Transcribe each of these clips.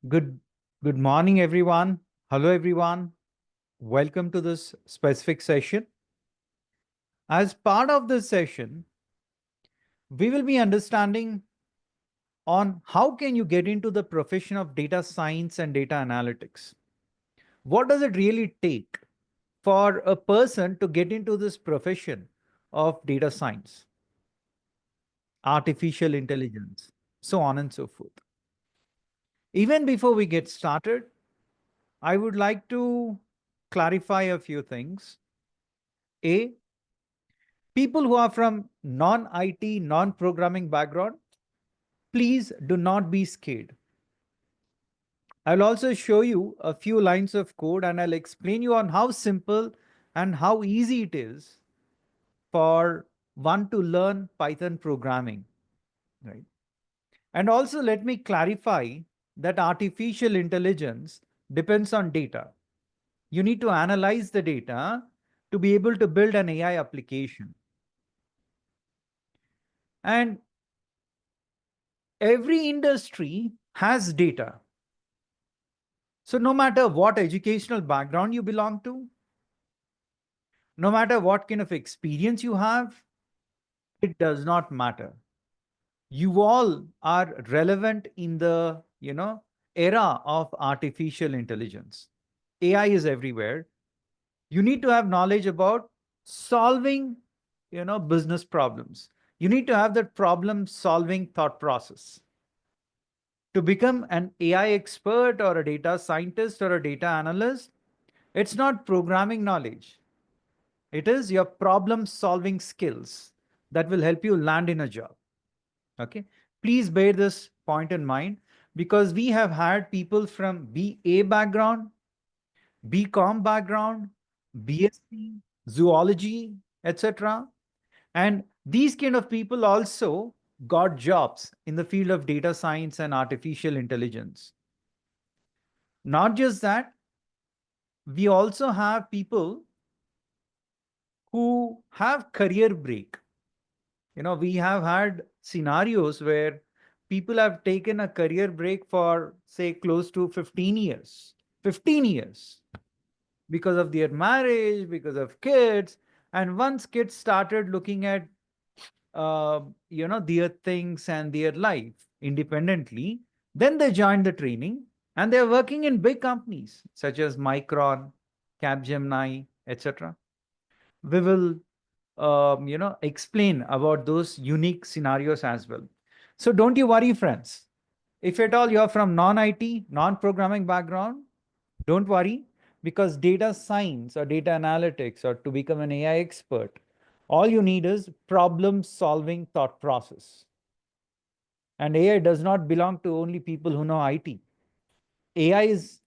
Good, good morning, everyone. Hello, everyone. Welcome to this specific session. As part of this session, we will be understanding on how can you get into the profession of data science and data analytics. What does it really take for a person to get into this profession of data science, artificial intelligence, so on and so forth. Even before we get started, I would like to clarify a few things. A, people who are from non-IT, non-programming background, please do not be scared. I'll also show you a few lines of code and I'll explain you on how simple and how easy it is for one to learn Python programming, right? And also let me clarify that artificial intelligence depends on data. You need to analyze the data to be able to build an AI application. And every industry has data. So no matter what educational background you belong to, no matter what kind of experience you have, it does not matter. You all are relevant in the, era of artificial intelligence. AI is everywhere. You need to have knowledge about solving, business problems. You need to have that problem solving thought process. To become an AI expert or a data scientist or a data analyst, it's not programming knowledge. It is your problem solving skills that will help you land in a job. Okay. Please bear this point in mind because we have had people from BA background, BCom background, BSc, zoology, etc. And these kind of people also got jobs in the field of data science and artificial intelligence. Not just that, we also have people who have career break. We have had scenarios where people have taken a career break for, say, close to 15 years. 15 years because of their marriage, because of kids. And once kids started looking at, their things and their life independently, then they joined the training and they're working in big companies such as Micron, Capgemini, etc. We will explain about those unique scenarios as well. So don't you worry, friends. If at all you're from non-IT, non-programming background, don't worry because data science or data analytics or to become an AI expert, all you need is problem solving thought process. And AI does not belong to only people who know IT. AI is,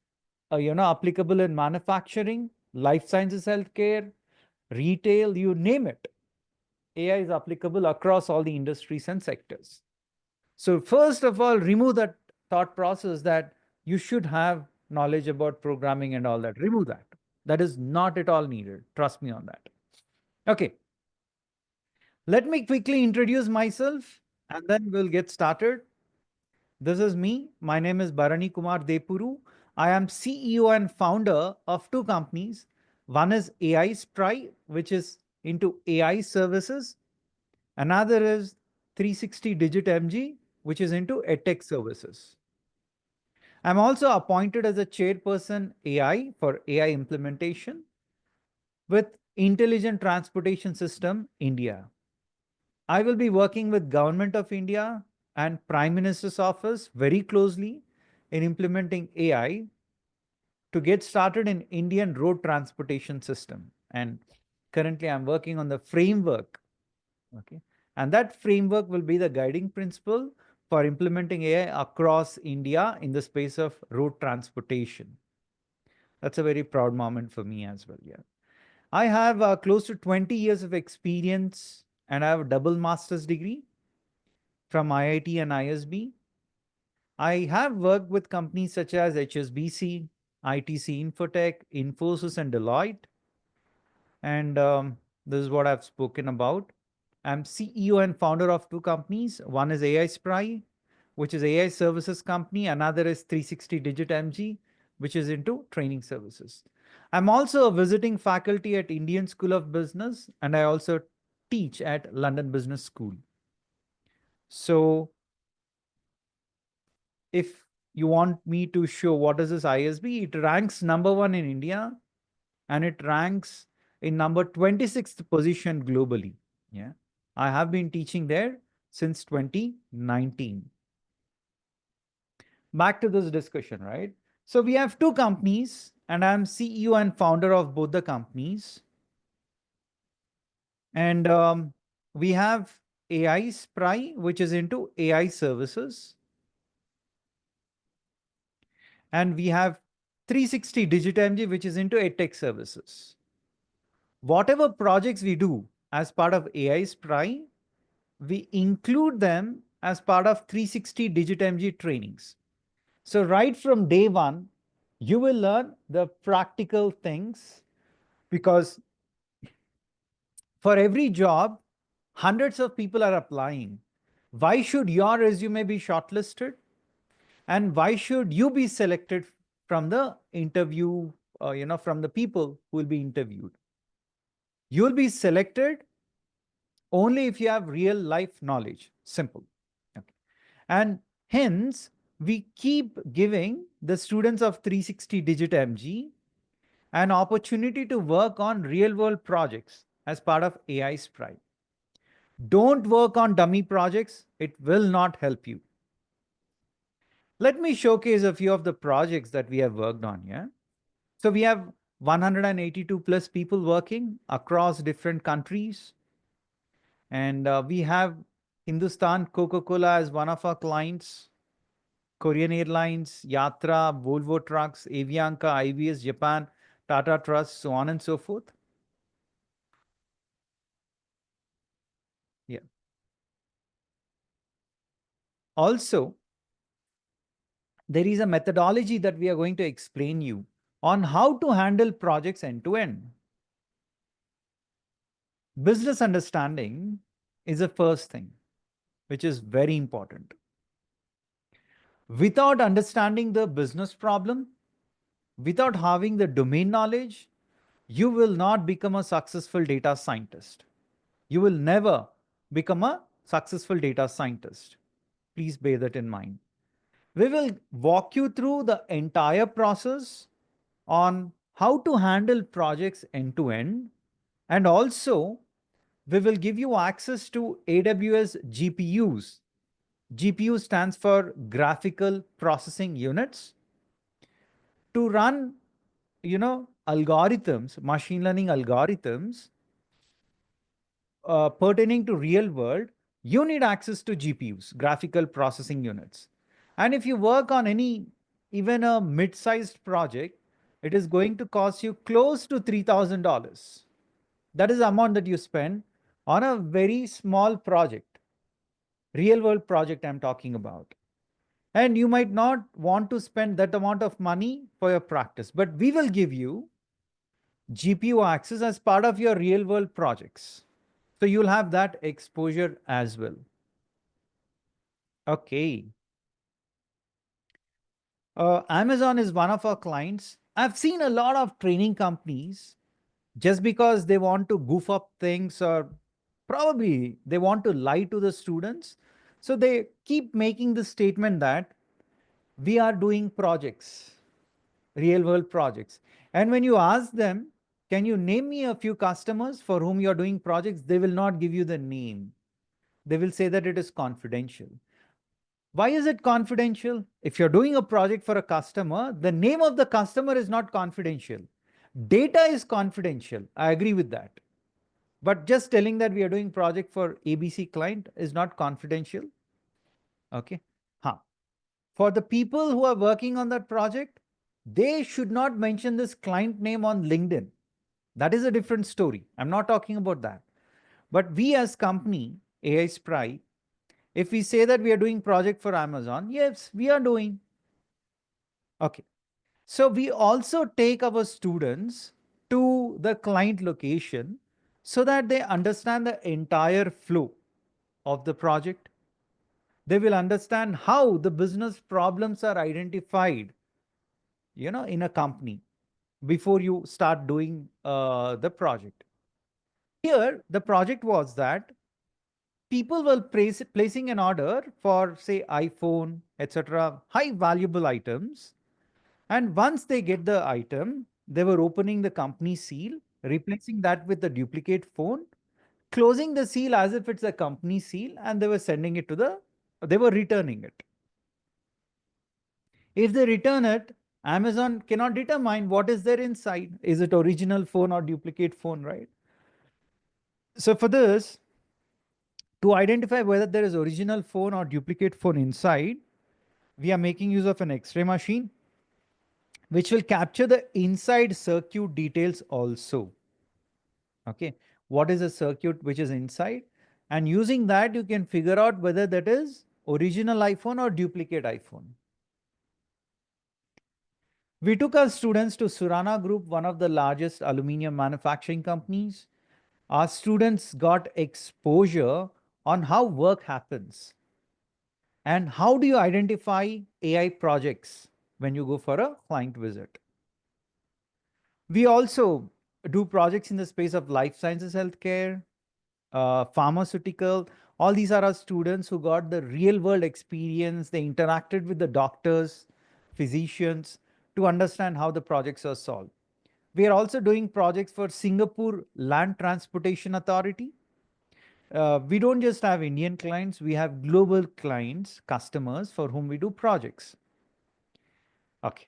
applicable in manufacturing, life sciences, healthcare, retail, you name it. AI is applicable across all the industries and sectors. So first of all, remove that thought process that you should have knowledge about programming and all that. Remove that. That is not at all needed. Trust me on that. Okay. Let me quickly introduce myself and then we'll get started. This is me. My name is Bharani Kumar Depuru. I am CEO and founder of two companies. One is AI Spry, which is into AI services. Another is 360DigiTMG, which is into edtech services. I'm also appointed as a chairperson AI for AI implementation with Intelligent Transportation System India. I will be working with Government of India and Prime Minister's office very closely in implementing AI to get started in Indian road transportation system. And currently I'm working on the framework. Okay. And that framework will be the guiding principle for implementing AI across India in the space of road transportation. That's a very proud moment for me as well. Yeah. I have close to 20 years of experience and I have a double master's degree from IIT and ISB. I have worked with companies such as HSBC, ITC Infotech, Infosys, and Deloitte. And this is what I've spoken about. I'm CEO and founder of two companies. One is AI Spry, which is AI services company. Another is 360DigiTMG, which is into training services. I'm also a visiting faculty at Indian School of Business, and I also teach at London Business School. So if you want me to show what is this ISB, it ranks number 1 in India, and it ranks in number 26th position globally. Yeah. I have been teaching there since 2019. Back to this discussion, right? So we have two companies, and I'm CEO and founder of both the companies. And we have AI Spry, which is into AI services. And we have 360DigiTMG, which is into EdTech services. Whatever projects we do as part of AI Spry, we include them as part of 360DigiTMG trainings. So right from day one, you will learn the practical things, because for every job, hundreds of people are applying. Why should your resume be shortlisted? And why should you be selected from the interview, from the people who will be interviewed? You'll be selected only if you have real life knowledge. Simple. Okay. And hence, we keep giving the students of 360DigiTMG an opportunity to work on real world projects as part of AI Spry. Don't work on dummy projects. It will not help you. Let me showcase a few of the projects that we have worked on. Yeah. So we have 182 plus people working across different countries. And we have Hindustan Coca-Cola as one of our clients, Korean Airlines, Yatra, Volvo Trucks, Avianca, IBS, Japan, Tata Trust, so on and so forth. Yeah. Also, there is a methodology that we are going to explain you on how to handle projects end to end. Business understanding is the first thing, which is very important. Without understanding the business problem, without having the domain knowledge, you will not become a successful data scientist. You will never become a successful data scientist. Please bear that in mind. We will walk you through the entire process on how to handle projects end to end. And also, we will give you access to AWS GPUs. GPU stands for graphical processing units, to run, algorithms, machine learning algorithms pertaining to real world. You need access to GPUs, graphical processing units. And if you work on even a mid-sized project, it is going to cost you close to $3,000. That is the amount that you spend on a very small project, real world project I'm talking about. And you might not want to spend that amount of money for your practice, but we will give you GPU access as part of your real world projects. So you'll have that exposure as well. Okay. Amazon is one of our clients. I've seen a lot of training companies, just because they want to goof up things, or probably they want to lie to the students. So they keep making the statement that we are doing projects, real world projects. And when you ask them, can you name me a few customers for whom you're doing projects? They will not give you the name. They will say that it is confidential. Why is it confidential? If you're doing a project for a customer, the name of the customer is not confidential. Data is confidential. I agree with that. But just telling that we are doing project for ABC client is not confidential. Okay. Huh. For the people who are working on that project, they should not mention this client name on LinkedIn. That is a different story. I'm not talking about that. But we as company, AI Spry, if we say that we are doing project for Amazon, yes, we are doing. Okay. So we also take our students to the client location so that they understand the entire flow of the project. They will understand how the business problems are identified, in a company before you start doing the project. Here, the project was that people were placing an order for, say, iPhone, etc., high valuable items. And once they get the item, they were opening the company seal, replacing that with the duplicate phone, closing the seal as if it's a company seal, and they were sending it to they were returning it. If they return it, Amazon cannot determine what is there inside. Is it original phone or duplicate phone, right? So for this, to identify whether there is original phone or duplicate phone inside, we are making use of an X-ray machine, which will capture the inside circuit details also. Okay, what is a circuit which is inside? And using that, you can figure out whether that is original iPhone or duplicate iPhone. We took our students to Surana Group, one of the largest aluminium manufacturing companies. Our students got exposure on how work happens and how do you identify AI projects when you go for a client visit. We also do projects in the space of life sciences, healthcare, pharmaceutical. All these are our students who got the real world experience. They interacted with the doctors, physicians to understand how the projects are solved. We are also doing projects for Singapore Land Transportation Authority. We don't just have Indian clients, we have global clients, customers for whom we do projects. Okay.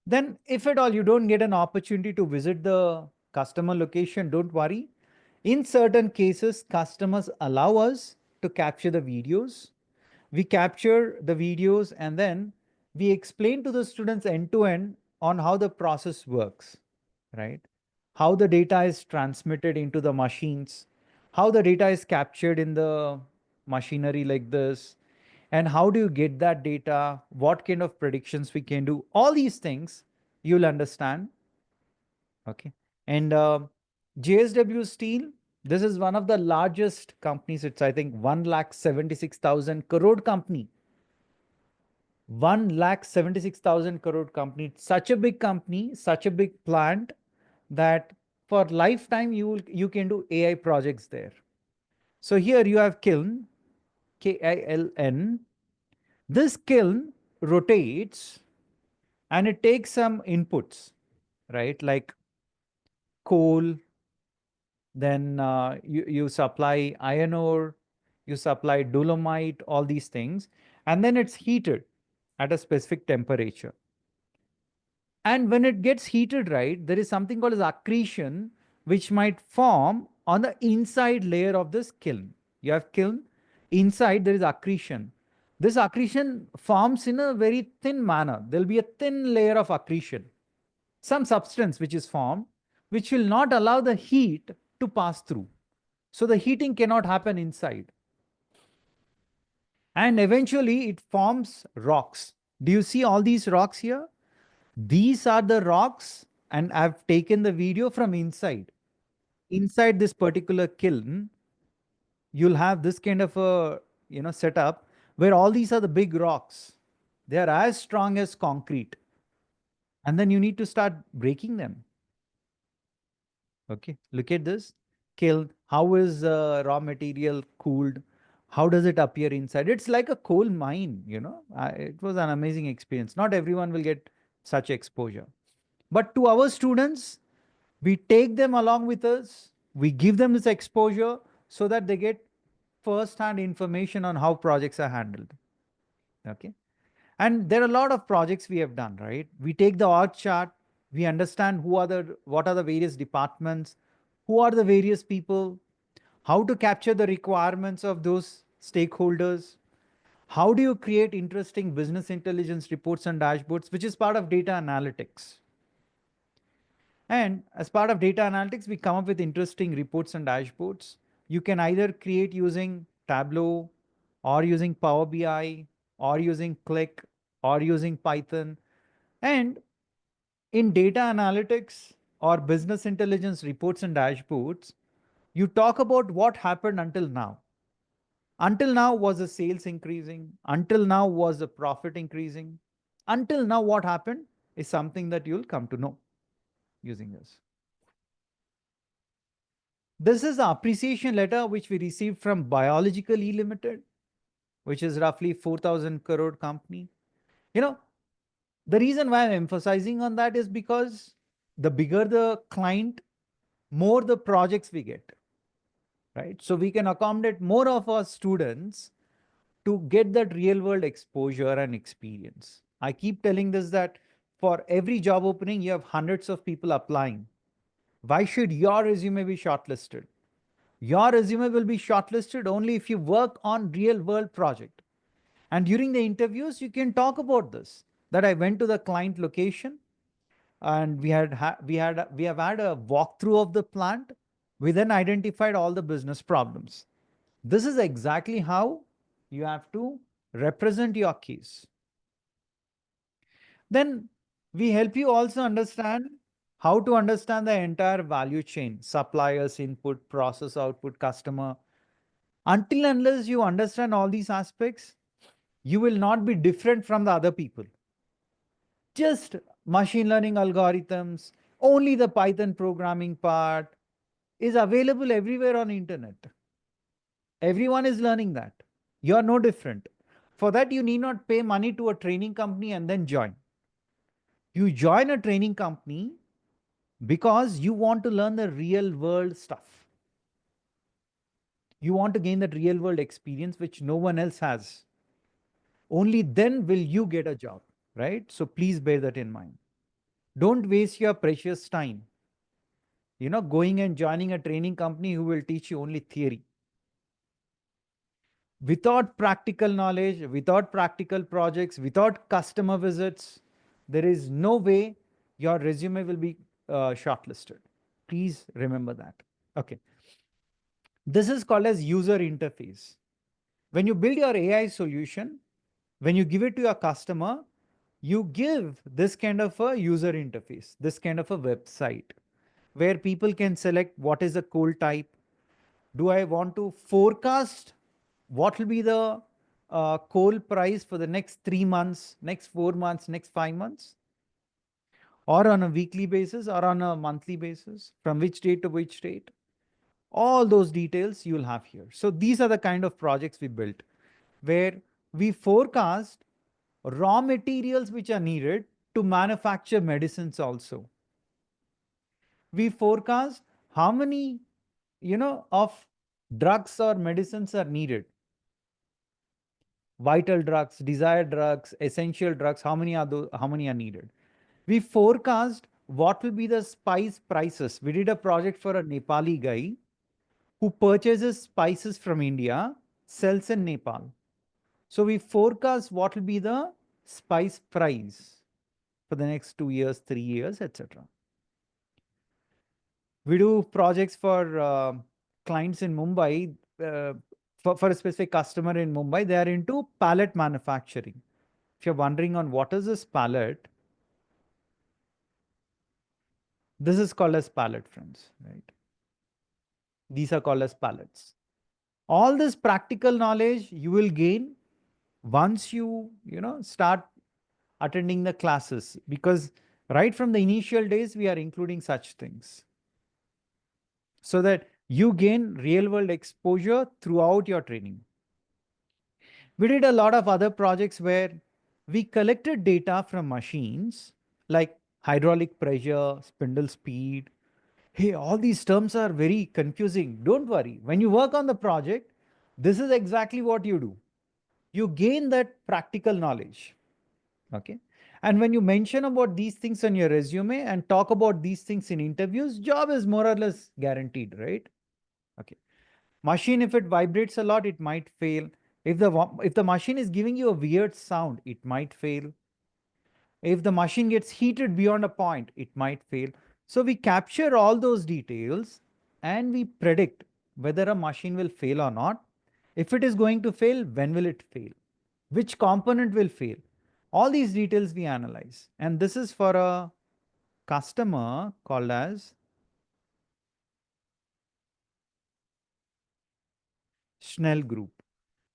Then, if at all you don't get an opportunity to visit the customer location, don't worry. In certain cases, customers allow us to capture the videos. We capture the videos and then we explain to the students end to end on how the process works, right? How the data is transmitted into the machines, how the data is captured in the machinery like this, and how do you get that data, what kind of predictions we can do, all these things you'll understand. Okay. And JSW Steel, this is one of the largest companies. It's, I think, 1,76,000 crore company. 1,76,000 crore company. It's such a big company, such a big plant that for lifetime you can do AI projects there. So here you have kiln, KILN. This kiln rotates and it takes some inputs, right? Like coal, then you supply iron ore, you supply dolomite, all these things, and then it's heated at a specific temperature. And when it gets heated, right, there is something called as accretion, which might form on the inside layer of this kiln. You have kiln, inside there is accretion. This accretion forms in a very thin manner. There'll be a thin layer of accretion, some substance which is formed, which will not allow the heat to pass through. So the heating cannot happen inside. And eventually it forms rocks. Do you see all these rocks here? These are the rocks, and I've taken the video from inside. Inside this particular kiln, you'll have this kind of a setup where all these are the big rocks. They are as strong as concrete. And then you need to start breaking them. Okay, look at this kiln. How is raw material cooled? How does it appear inside? It's like a coal mine. It was an amazing experience. Not everyone will get such exposure. But to our students, we take them along with us. We give them this exposure so that they get first-hand information on how projects are handled. Okay. And there are a lot of projects we have done, right? We take the org chart, we understand what are the various departments, who are the various people, how to capture the requirements of those stakeholders, how do you create interesting business intelligence reports and dashboards, which is part of data analytics. And as part of data analytics, we come up with interesting reports and dashboards. You can either create using Tableau or using Power BI or using Click or using Python. And in data analytics or business intelligence reports and dashboards, you talk about what happened until now. Until now, was the sales increasing? Until now, was the profit increasing? Until now, what happened is something that you'll come to know using this. This is the appreciation letter which we received from Biological E Limited, which is roughly 4,000 crore company. You know, the reason why I'm emphasizing on that is because the bigger the client, more the projects we get, right? So we can accommodate more of our students to get that real world exposure and experience. I keep telling this that for every job opening, you have hundreds of people applying. Why should your resume be shortlisted? Your resume will be shortlisted only if you work on real world project. And during the interviews, you can talk about this. That I went to the client location and we have had a walkthrough of the plant. We then identified all the business problems. This is exactly how you have to represent your case. Then we help you also understand how to understand the entire value chain, suppliers, input, process, output, customer. Until unless you understand all these aspects, you will not be different from the other people. Just machine learning algorithms, only the Python programming part is available everywhere on internet. Everyone is learning that. You are no different. For that, you need not pay money to a training company and then join. You join a training company because you want to learn the real world stuff. You want to gain that real world experience which no one else has. Only then will you get a job, right? So please bear that in mind. Don't waste your precious time, going and joining a training company who will teach you only theory. Without practical knowledge, without practical projects, without customer visits, there is no way your resume will be shortlisted. Please remember that. Okay. This is called as user interface. When you build your AI solution, when you give it to your customer, you give this kind of a user interface, this kind of a website where people can select what is the coal type. Do I want to forecast what will be the coal price for the next 3 months, next 4 months, next 5 months, or on a weekly basis or on a monthly basis, from which date to which date? All those details you'll have here. So these are the kind of projects we built where we forecast raw materials which are needed to manufacture medicines also. We forecast how many, of drugs or medicines are needed. Vital drugs, desired drugs, essential drugs, how many are those, how many are needed? We forecast what will be the spice prices. We did a project for a Nepali guy who purchases spices from India, sells in Nepal. So we forecast what will be the spice price for the next 2 years, 3 years, etc. We do projects for clients in Mumbai, for a specific customer in Mumbai. They are into pallet manufacturing. If you're wondering on what is this pallet, this is called as pallet, friends, right? These are called as pallets. All this practical knowledge you will gain once you start attending the classes, because right from the initial days we are including such things so that you gain real world exposure throughout your training. We did a lot of other projects where we collected data from machines like hydraulic pressure, spindle speed. Hey, all these terms are very confusing. Don't worry. When you work on the project, this is exactly what you do. You gain that practical knowledge. Okay. And when you mention about these things on your resume and talk about these things in interviews, job is more or less guaranteed, right? Okay. Machine, if it vibrates a lot, it might fail. If the machine is giving you a weird sound, it might fail. If the machine gets heated beyond a point, it might fail. So we capture all those details and we predict whether a machine will fail or not. If it is going to fail, when will it fail? Which component will fail? All these details we analyze. And this is for a customer called as Schnell Group.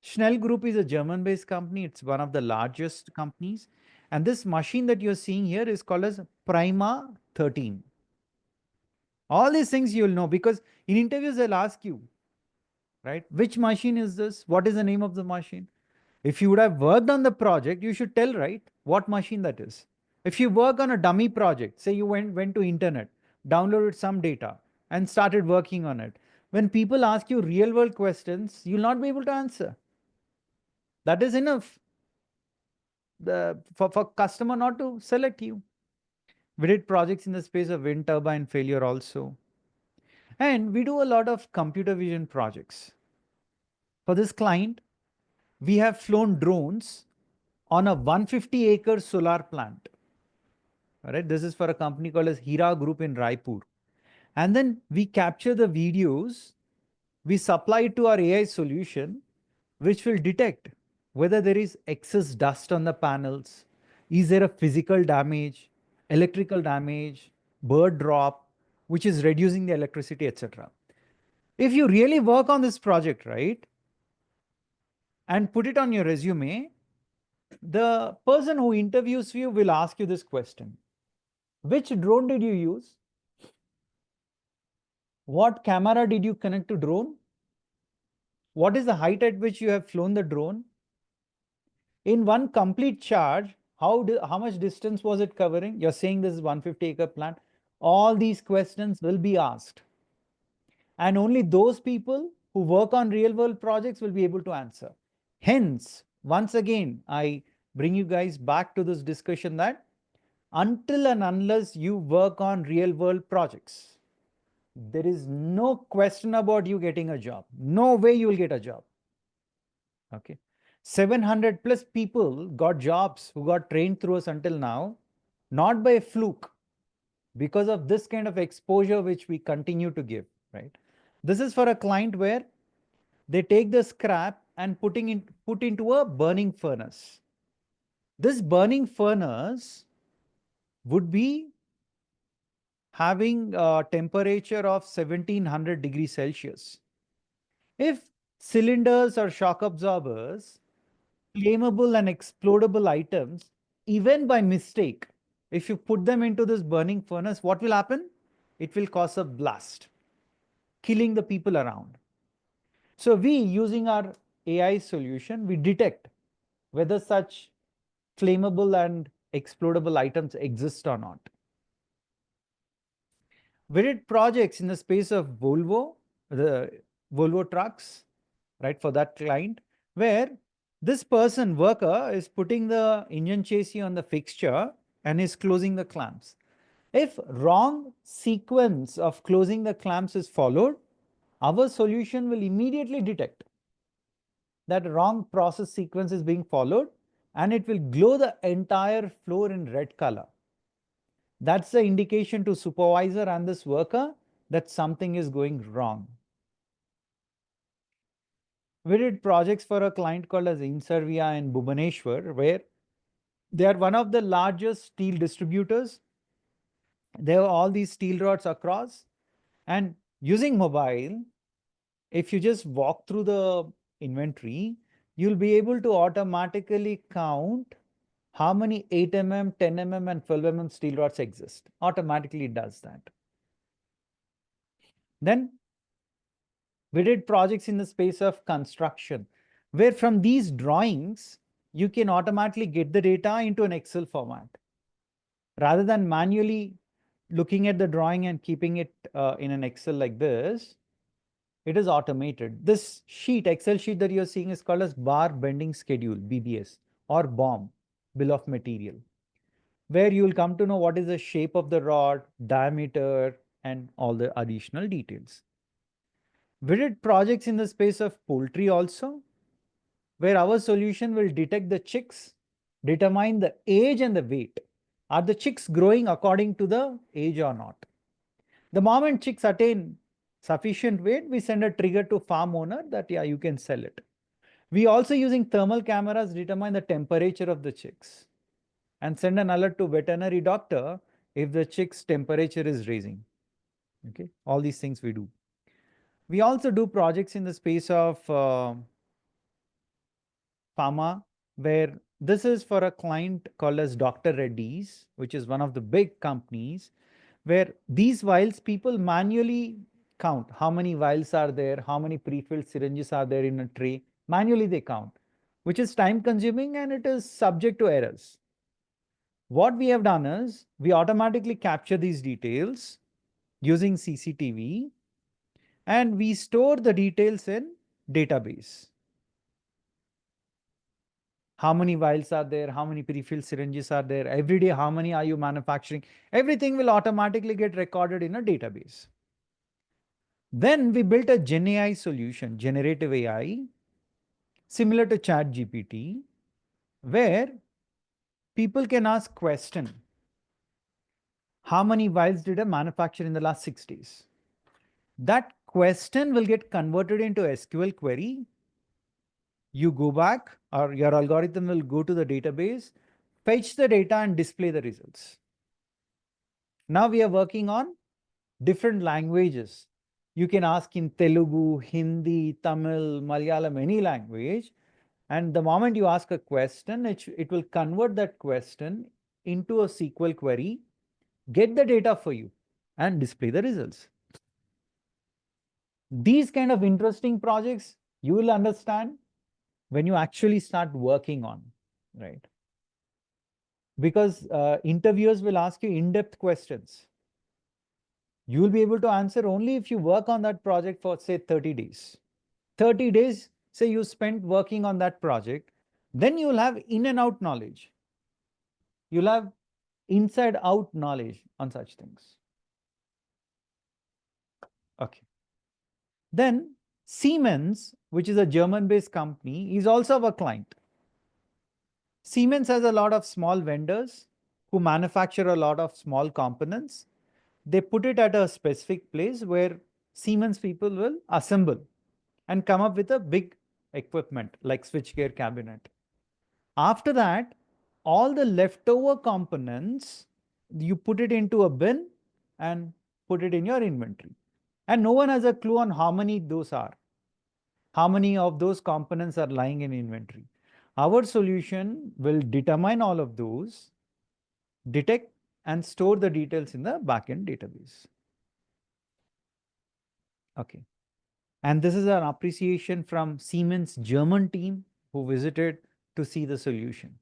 Schnell Group is a German-based company. It's one of the largest companies. And this machine that you're seeing here is called as Prima 13. All these things you'll know because in interviews they'll ask you, right? Which machine is this? What is the name of the machine? If you would have worked on the project, you should tell, right, what machine that is. If you work on a dummy project, say you went to internet, downloaded some data and started working on it. When people ask you real world questions, you'll not be able to answer. That is enough for customer not to select you. We did projects in the space of wind turbine failure also. And we do a lot of computer vision projects. For this client, we have flown drones on a 150-acre solar plant. All right, this is for a company called as Hira Group in Raipur. And then we capture the videos, we supply it to our AI solution, which will detect whether there is excess dust on the panels, is there a physical damage, electrical damage, bird drop, which is reducing the electricity, etc. If you really work on this project, right, and put it on your resume, the person who interviews you will ask you this question. Which drone did you use? What camera did you connect to drone? What is the height at which you have flown the drone? In one complete charge, how much distance was it covering? You're saying this is 150-acre plant. All these questions will be asked. And only those people who work on real world projects will be able to answer. Hence, once again, I bring you guys back to this discussion that until and unless you work on real world projects, there is no question about you getting a job. No way you will get a job. Okay. 700 plus people got jobs who got trained through us until now, not by a fluke, because of this kind of exposure which we continue to give, right? This is for a client where they take the scrap and put into a burning furnace. This burning furnace would be having a temperature of 1700 degrees Celsius. If cylinders or shock absorbers, flammable and explodable items, even by mistake, if you put them into this burning furnace, what will happen? It will cause a blast, killing the people around. So we, using our AI solution, we detect whether such flammable and explodable items exist or not. We did projects in the space of the Volvo trucks, right, for that client, where this worker is putting the engine chassis on the fixture and is closing the clamps. If wrong sequence of closing the clamps is followed, our solution will immediately detect that wrong process sequence is being followed and it will glow the entire floor in red color. That's the indication to supervisor and this worker that something is going wrong. We did projects for a client called as Inservia in Bhubaneswar, where they are one of the largest steel distributors. They have all these steel rods across, and using mobile, if you just walk through the inventory, you'll be able to automatically count how many 8 mm, 10 mm, and 12 mm steel rods exist. Automatically it does that. Then we did projects in the space of construction, where from these drawings, you can automatically get the data into an Excel format. Rather than manually looking at the drawing and keeping it in an Excel like this, it is automated. This sheet, Excel sheet that you're seeing is called as bar bending schedule, BBS, or BOM, bill of material, where you will come to know what is the shape of the rod, diameter, and all the additional details. We did projects in the space of poultry also, where our solution will detect the chicks, determine the age and the weight. Are the chicks growing according to the age or not? The moment chicks attain sufficient weight, we send a trigger to farm owner that, yeah, you can sell it. We also, using thermal cameras, determine the temperature of the chicks and send an alert to veterinary doctor if the chick's temperature is raising. Okay, all these things we do. We also do projects in the space of pharma, where this is for a client called as Dr. Reddy's, which is one of the big companies, where these vials people manually count how many vials are there, how many pre-filled syringes are there in a tray. Manually they count, which is time consuming and it is subject to errors. What we have done is we automatically capture these details using CCTV and we store the details in database. How many vials are there, how many pre-filled syringes are there, every day how many are you manufacturing, everything will automatically get recorded in a database. Then we built a Gen AI solution, generative AI, similar to ChatGPT, where people can ask question, how many vials did I manufacture in the last 6 days? That question will get converted into SQL query. You go back or your algorithm will go to the database, fetch the data and display the results. Now we are working on different languages. You can ask in Telugu, Hindi, Tamil, Malayalam, any language. And the moment you ask a question, it will convert that question into a SQL query, get the data for you and display the results. These kind of interesting projects you will understand when you actually start working on, right? Because interviewers will ask you in-depth questions. You will be able to answer only if you work on that project for say 30 days. 30 days, say you spent working on that project, then you will have in and out knowledge. You'll have inside out knowledge on such things. Okay. Then Siemens, which is a German-based company, is also our client. Siemens has a lot of small vendors who manufacture a lot of small components. They put it at a specific place where Siemens people will assemble and come up with a big equipment like switchgear cabinet. After that, all the leftover components, you put it into a bin and put it in your inventory. And no one has a clue on how many those are. How many of those components are lying in inventory. Our solution will determine all of those, detect and store the details in the backend database. Okay. And this is an appreciation from Siemens German team who visited to see the solution.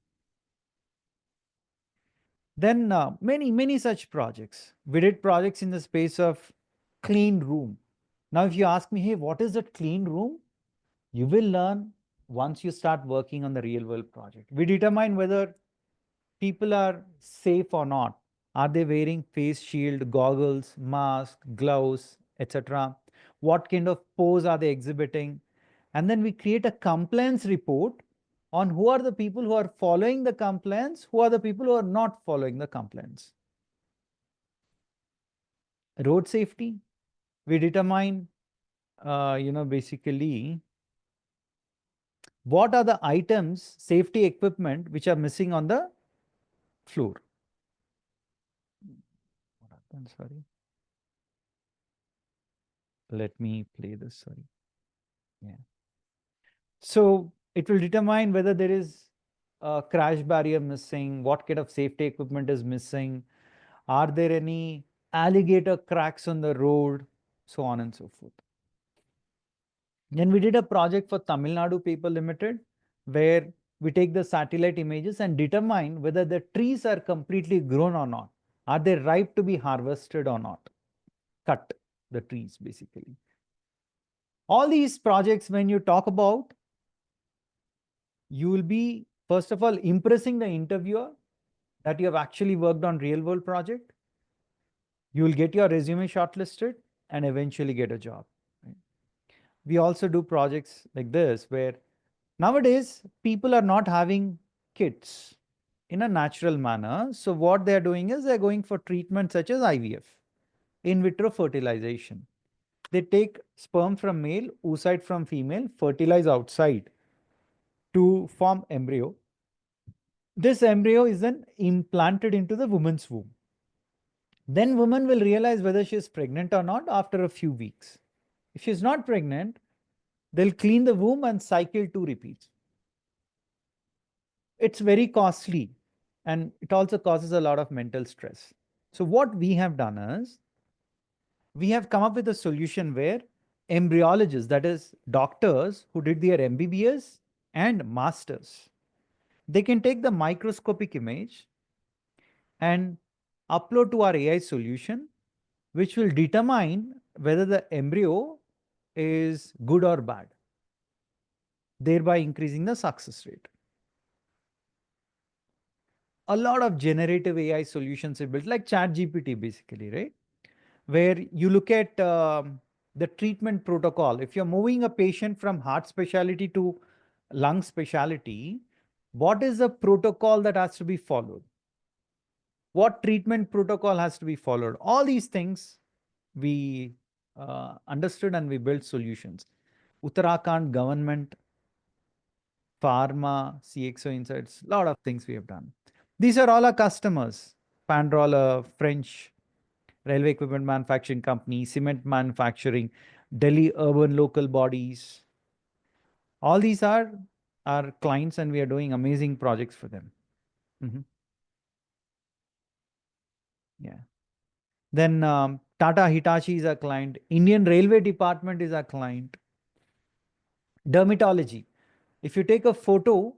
Then many such projects. We did projects in the space of clean room. Now, if you ask me, hey, what is that clean room? You will learn once you start working on the real world project. We determine whether people are safe or not. Are they wearing face shield, goggles, mask, gloves, etc.? What kind of pose are they exhibiting? And then we create a compliance report on who are the people who are following the compliance, who are the people who are not following the compliance. Road safety, we determine, basically, what are the items, safety equipment, which are missing on the floor. What happened? Sorry. Let me play this, sorry. Yeah. So it will determine whether there is a crash barrier missing, what kind of safety equipment is missing, are there any alligator cracks on the road, so on and so forth. Then we did a project for Tamil Nadu Paper Limited, where we take the satellite images and determine whether the trees are completely grown or not. Are they ripe to be harvested or not? Cut the trees, basically. All these projects, when you talk about, you will be, first of all, impressing the interviewer that you have actually worked on real world project. You will get your resume shortlisted and eventually get a job. Right? We also do projects like this where nowadays people are not having kids in a natural manner. So what they're doing is they're going for treatment such as IVF, in vitro fertilization. They take sperm from male, oocyte from female, fertilize outside to form embryo. This embryo is then implanted into the woman's womb. Then woman will realize whether she is pregnant or not after a few weeks. If she is not pregnant, they'll clean the womb and cycle 2 repeats. it's very costly and it also causes a lot of mental stress. So what we have done is we have come up with a solution where embryologists, that is doctors who did their MBBS and masters, they can take the microscopic image and upload to our AI solution, which will determine whether the embryo is good or bad, thereby increasing the success rate. A lot of generative AI solutions are built, like ChatGPT basically, right? Where you look at the treatment protocol. If you're moving a patient from heart specialty to lung specialty, what is the protocol that has to be followed? What treatment protocol has to be followed? All these things we understood and we built solutions. Uttarakhand government, pharma, CXO Insights, a lot of things we have done. These are all our customers. Pandrola, French railway equipment manufacturing company, cement manufacturing, Delhi urban local bodies. All these are our clients and we are doing amazing projects for them. Yeah. Then Tata Hitachi is our client. Indian Railway Department is our client. Dermatology. If you take a photo,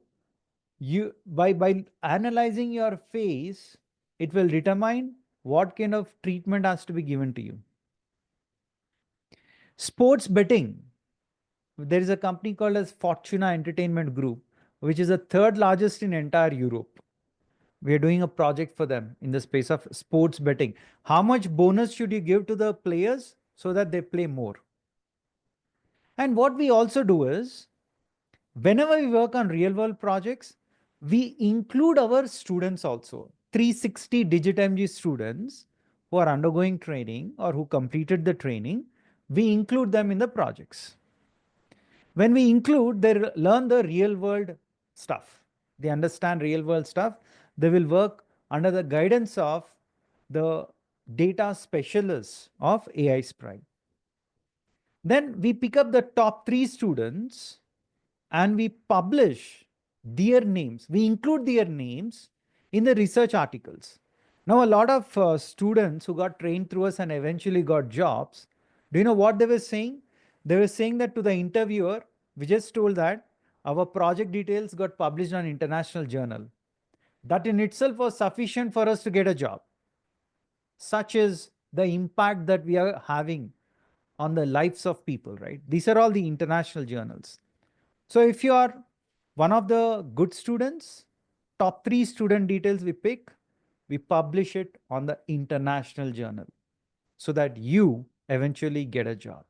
you by analyzing your face, it will determine what kind of treatment has to be given to you. Sports betting. There is a company called as Fortuna Entertainment Group, which is the third largest in entire Europe. We are doing a project for them in the space of sports betting. How much bonus should you give to the players so that they play more? And what we also do is, whenever we work on real world projects, we include our students also. 360DigiTMG students who are undergoing training or who completed the training, we include them in the projects. When we include, they learn the real world stuff. They understand real world stuff. They will work under the guidance of the data specialists of AI Sprite. Then we pick up the top 3 students and we publish their names. We include their names in the research articles. Now, a lot of students who got trained through us and eventually got jobs, do you know what they were saying? They were saying that to the interviewer, we just told that our project details got published on international journal. That in itself was sufficient for us to get a job. Such is the impact that we are having on the lives of people, right? These are all the international journals. So if you are one of the good students, top 3 student details we pick, we publish it on the international journal so that you eventually get a job.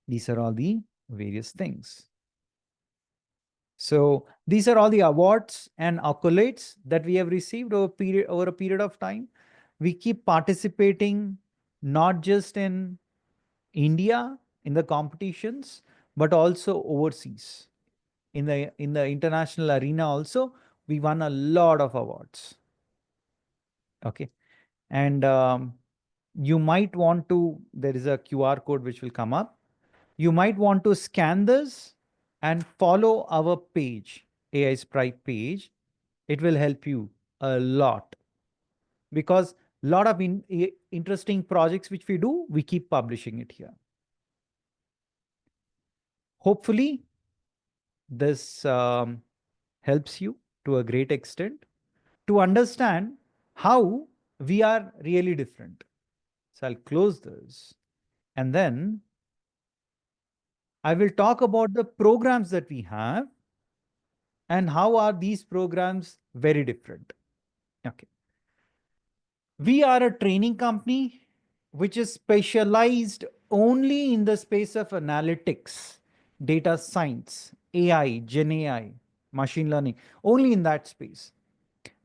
These are all the various things. So these are all the awards and accolades that we have received over a period of time. We keep participating not just in India in the competitions, but also overseas. In the international arena also, we won a lot of awards. Okay. And you might want to, there is a QR code which will come up. You might want to scan this and follow our page, AI Sprite page. It will help you a lot because a lot of interesting projects which we do, we keep publishing it here. Hopefully, this helps you to a great extent to understand how we are really different. So I'll close this and then I will talk about the programs that we have and how are these programs very different. Okay. We are a training company which is specialized only in the space of analytics, data science, AI, Gen AI, machine learning, only in that space.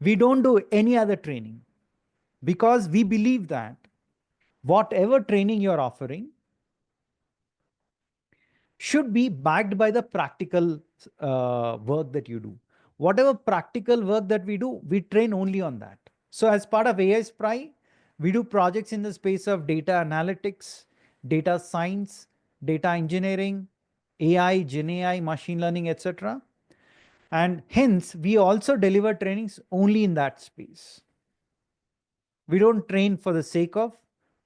We don't do any other training because we believe that whatever training you're offering should be backed by the practical work that you do. Whatever practical work that we do, we train only on that. So as part of AI Spry, we do projects in the space of data analytics, data science, data engineering, AI, Gen AI, machine learning, etc. And hence, we also deliver trainings only in that space. We don't train for the sake of,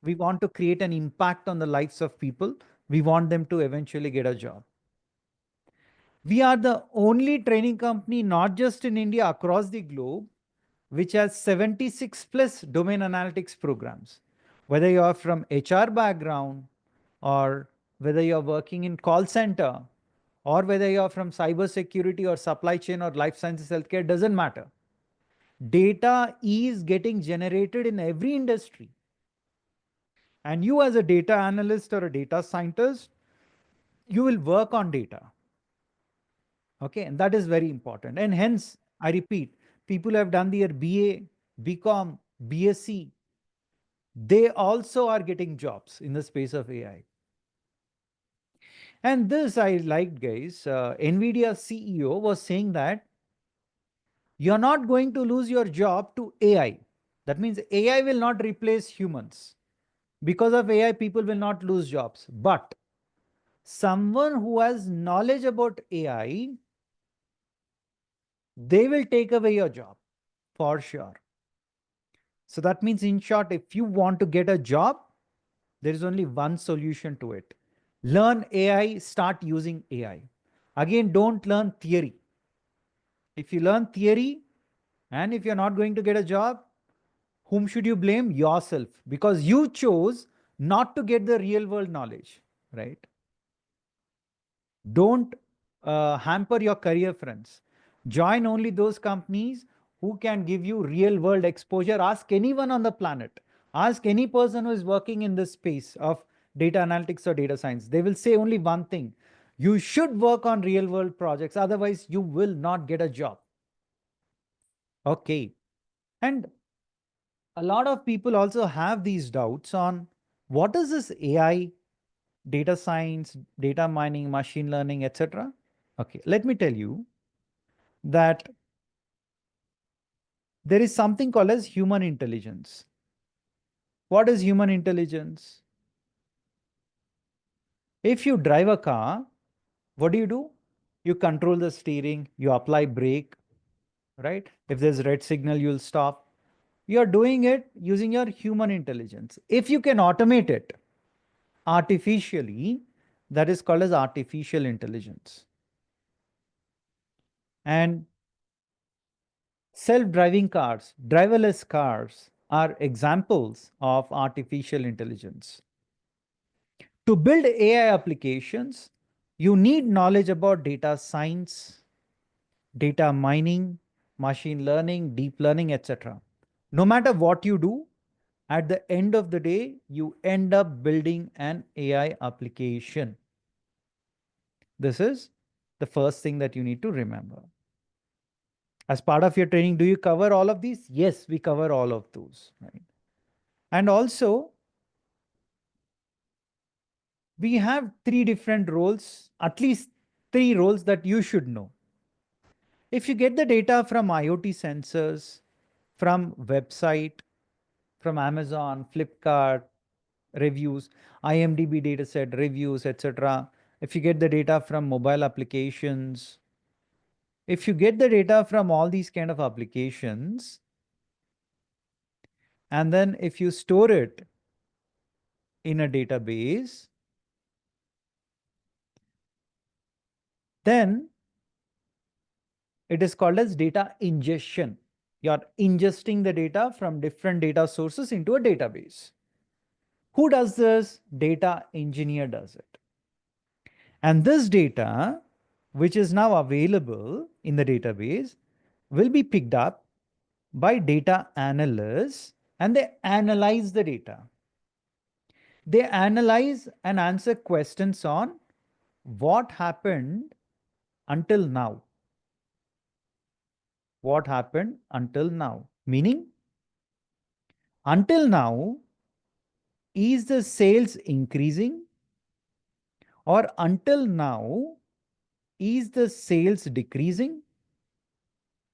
we want to create an impact on the lives of people. We want them to eventually get a job. We are the only training company, not just in India, across the globe, which has 76 plus domain analytics programs. Whether you are from HR background, or whether you're working in call center, or whether you're from cyber security or supply chain or life sciences healthcare, doesn't matter. Data is getting generated in every industry. And you as a data analyst or a data scientist, you will work on data. Okay, and that is very important. And hence, I repeat, people have done their BA, BCom, BSc, they also are getting jobs in the space of AI. And this I liked, guys. NVIDIA CEO was saying that you're not going to lose your job to AI. That means AI will not replace humans. Because of AI, people will not lose jobs. But someone who has knowledge about AI, they will take away your job for sure. So that means, in short, if you want to get a job, there is only one solution to it. Learn AI, start using AI. Again, don't learn theory. If you learn theory and if you're not going to get a job, whom should you blame? Yourself, because you chose not to get the real world knowledge, right? Don't hamper your career, friends. Join only those companies who can give you real world exposure. Ask anyone on the planet. Ask any person who is working in this space of data analytics or data science. They will say only one thing. You should work on real world projects. Otherwise, you will not get a job. Okay. And a lot of people also have these doubts on what is this AI, data science, data mining, machine learning, etc. Okay, let me tell you that there is something called as human intelligence. What is human intelligence? If you drive a car, what do? You control the steering, you apply brake, right? If there's red signal, you'll stop. You're doing it using your human intelligence. If you can automate it artificially, that is called as artificial intelligence. And self-driving cars, driverless cars are examples of artificial intelligence. To build AI applications, you need knowledge about data science, data mining, machine learning, deep learning, etc. No matter what you do, at the end of the day, you end up building an AI application. This is the first thing that you need to remember. As part of your training, do you cover all of these? Yes, we cover all of those, right? And also, we have three different roles, at least three roles that you should know. If you get the data from IoT sensors, from website, from Amazon, Flipkart, reviews, IMDb dataset, reviews, etc. If you get the data from mobile applications, if you get the data from all these kind of applications, and then if you store it in a database, then it is called as data ingestion. You're ingesting the data from different data sources into a database. Who does this? Data engineer does it. And this data, which is now available in the database, will be picked up by data analysts, and they analyze the data. They analyze and answer questions on what happened until now. What happened until now? Meaning, until now, is the sales increasing, or until now, is the sales decreasing?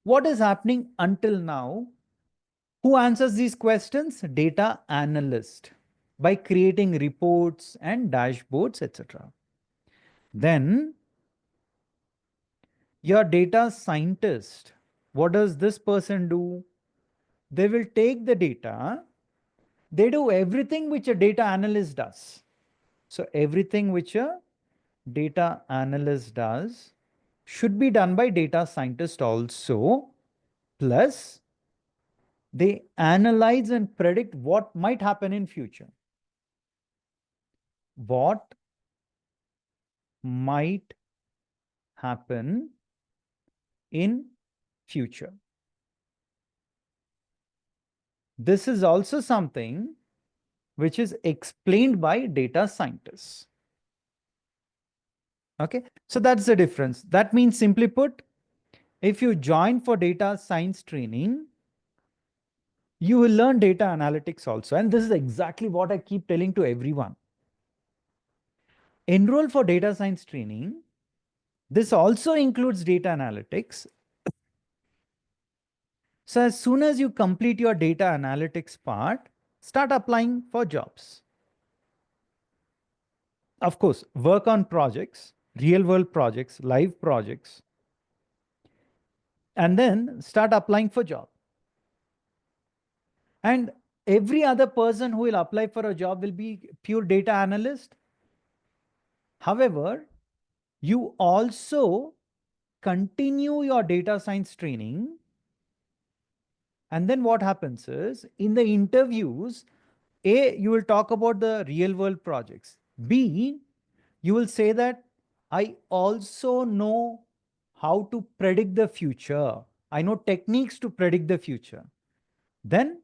What is happening until now? Who answers these questions? Data analyst, by creating reports and dashboards, etc. Then Your data scientist, what does this person do? They will take the data, they do everything which a data analyst does. So everything which a data analyst does should be done by data scientist also, plus they analyze and predict what might happen in future. What might happen in future. This is also something which is explained by data scientists. Okay, so that's the difference. That means, simply put, if you join for data science training, you will learn data analytics also. And this is exactly what I keep telling to everyone. Enroll for data science training. This also includes data analytics. So as soon as you complete your data analytics part, start applying for jobs. Of course, work on projects, real world projects, live projects, and then start applying for job. And every other person who will apply for a job will be pure data analyst. However, you also continue your data science training. And then what happens is, in the interviews, A, you will talk about the real world projects. B, you will say that I also know how to predict the future. I know techniques to predict the future. Then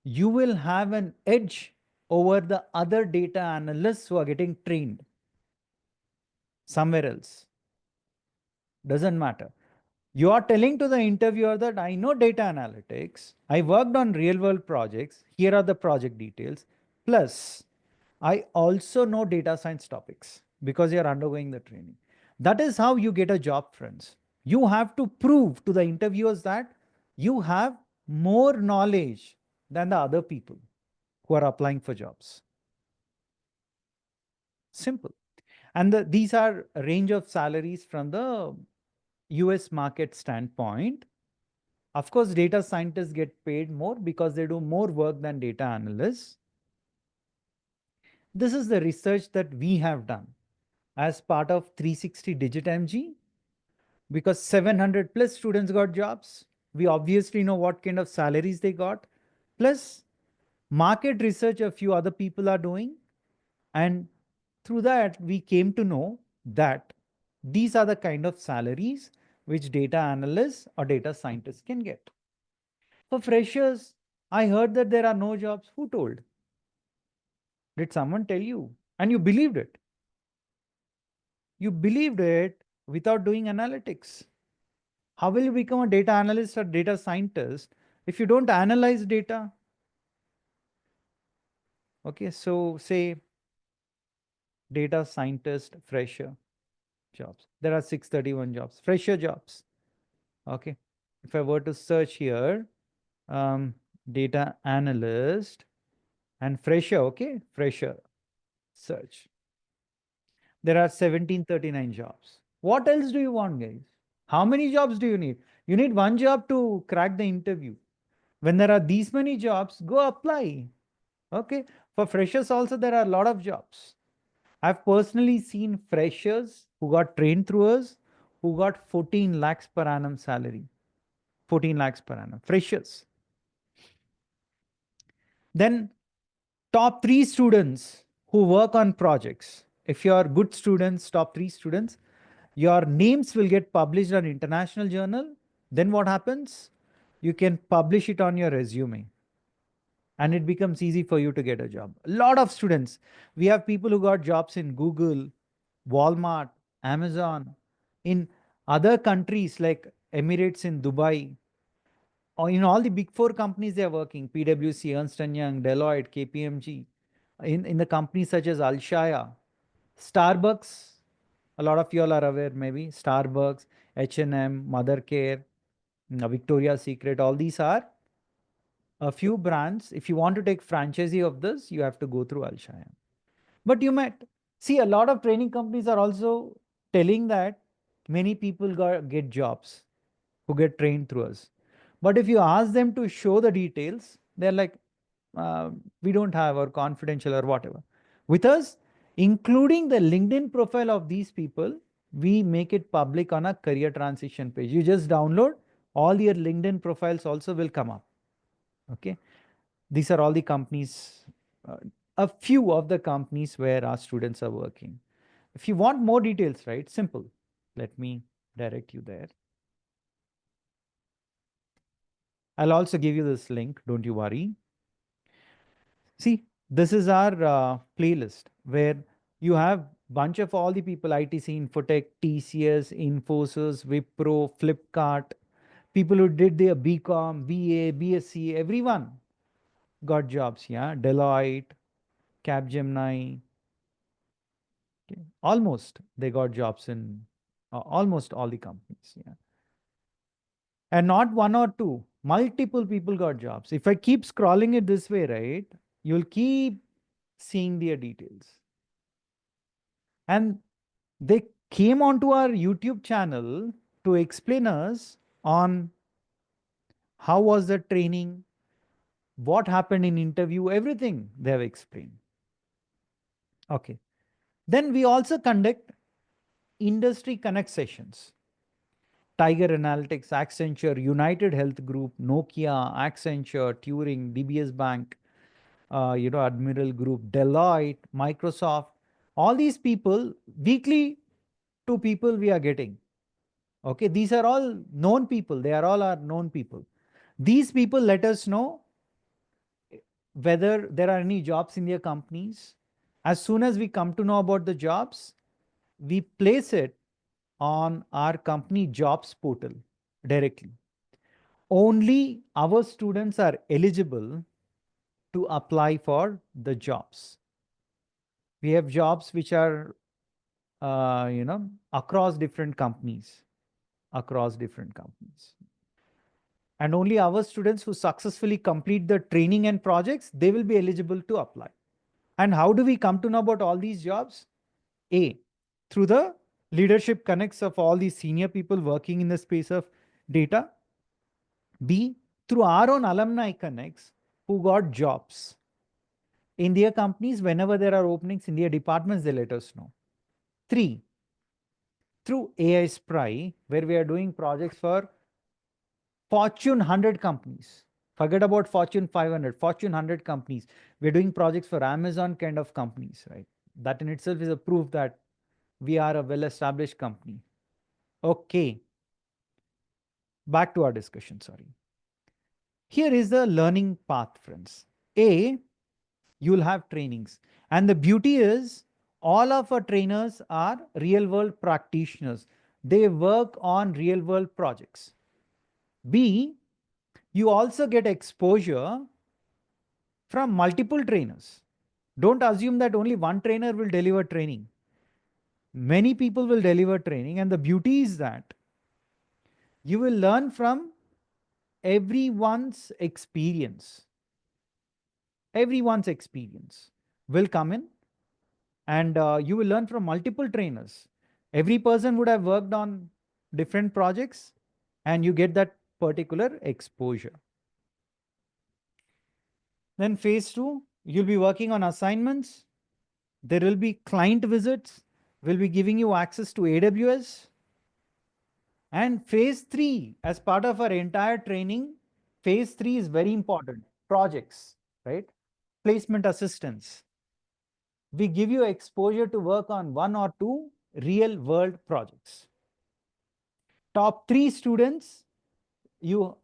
you will have an edge over the other data analysts who are getting trained somewhere else. Doesn't matter. You are telling to the interviewer that I know data analytics, I worked on real world projects, here are the project details, plus I also know data science topics because you're undergoing the training. That is how you get a job, friends. You have to prove to the interviewers that you have more knowledge than the other people who are applying for jobs. Simple. And these are a range of salaries from the US market standpoint. Of course, data scientists get paid more because they do more work than data analysts. This is the research that we have done as part of 360DigiTMG, because 700 plus students got jobs. We obviously know what kind of salaries they got, plus market research a few other people are doing. And through that, we came to know that these are the kind of salaries which data analysts or data scientists can get. For freshers, I heard that there are no jobs. Who told? Did someone tell you? And you believed it. You believed it without doing analytics. How will you become a data analyst or data scientist if you don't analyze data? Okay, so say data scientist, fresher jobs. There are 631 jobs, fresher jobs. Okay, if I were to search here, data analyst and fresher, okay, fresher, search. There are 1739 jobs. What else do you want, guys? How many jobs do you need? You need one job to crack the interview. When there are these many jobs, go apply. Okay. For freshers also, there are a lot of jobs. I've personally seen freshers who got trained through us, who got 14 lakhs per annum salary. 14 lakhs per annum. Freshers. Then top 3 students who work on projects. If you are good students, top 3 students, your names will get published on international journal. Then what happens? You can publish it on your resume and it becomes easy for you to get a job. A lot of students, we have people who got jobs in Google, Walmart, Amazon, in other countries like Emirates in Dubai, or in all the big 4 companies they are working, PwC, Ernst & Young, Deloitte, KPMG, in the companies such as Alshaya, Starbucks, a lot of you all are aware maybe, Starbucks, H&M, Mothercare, Victoria's Secret, all these are a few brands. If you want to take franchisee of this, you have to go through Alshaya. But you might see a lot of training companies are also telling that many people get jobs who get trained through us. But if you ask them to show the details, they're like, we don't have, or confidential, or whatever. With us, including the LinkedIn profile of these people, we make it public on a career transition page. You just download, all your LinkedIn profiles also will come up. Okay. These are all the companies, a few of the companies where our students are working. If you want more details, right? Simple. Let me direct you there. I'll also give you this link. Don't you worry. See, this is our playlist where you have bunch of all the people: ITC, Infotech, TCS, Infosys, Wipro, Flipkart, people who did their BCom, BA, BSc, everyone got jobs. Yeah, Deloitte, Capgemini, okay. Almost they got jobs in almost all the companies. Yeah, and not one or two, multiple people got jobs. If I keep scrolling it this way, right, you'll keep seeing their details. And they came onto our YouTube channel to explain us on how was the training, what happened in interview, everything they have explained. Okay. Then we also conduct industry connect sessions. Tiger Analytics, Accenture, United Health Group, Nokia, Accenture, Turing, DBS Bank, Admiral Group, Deloitte, Microsoft, all these people, weekly 2 people we are getting. Okay, these are all known people. They are all our known people. These people let us know whether there are any jobs in their companies. As soon as we come to know about the jobs, we place it on our company jobs portal directly. Only our students are eligible to apply for the jobs. We have jobs which are, across different companies, And only our students who successfully complete the training and projects, they will be eligible to apply. And how do we come to know about all these jobs? A, through the leadership connects of all these senior people working in the space of data. B, through our own alumni connects who got jobs in their companies. Whenever there are openings in their departments, they let us know. 3, through AI Spry, where we are doing projects for Fortune 100 companies. Forget about Fortune 500, Fortune 100 companies. We're doing projects for Amazon kind of companies, right? That in itself is a proof that we are a well-established company. Okay. Back to our discussion, sorry. Here is the learning path, friends. A, you'll have trainings. And the beauty is all of our trainers are real-world practitioners. They work on real-world projects. B, you also get exposure from multiple trainers. Don't assume that only one trainer will deliver training. Many people will deliver training, and the beauty is that you will learn from everyone's experience. Everyone's experience will come in, and you will learn from multiple trainers. Every person would have worked on different projects, and you get that particular exposure. Then phase 2, you'll be working on assignments. There will be client visits. We'll be giving you access to AWS. And phase 3, as part of our entire training, phase 3 is very important. Projects, right? Placement assistance. We give you exposure to work on 1 or 2 real world projects. Top 3 students, you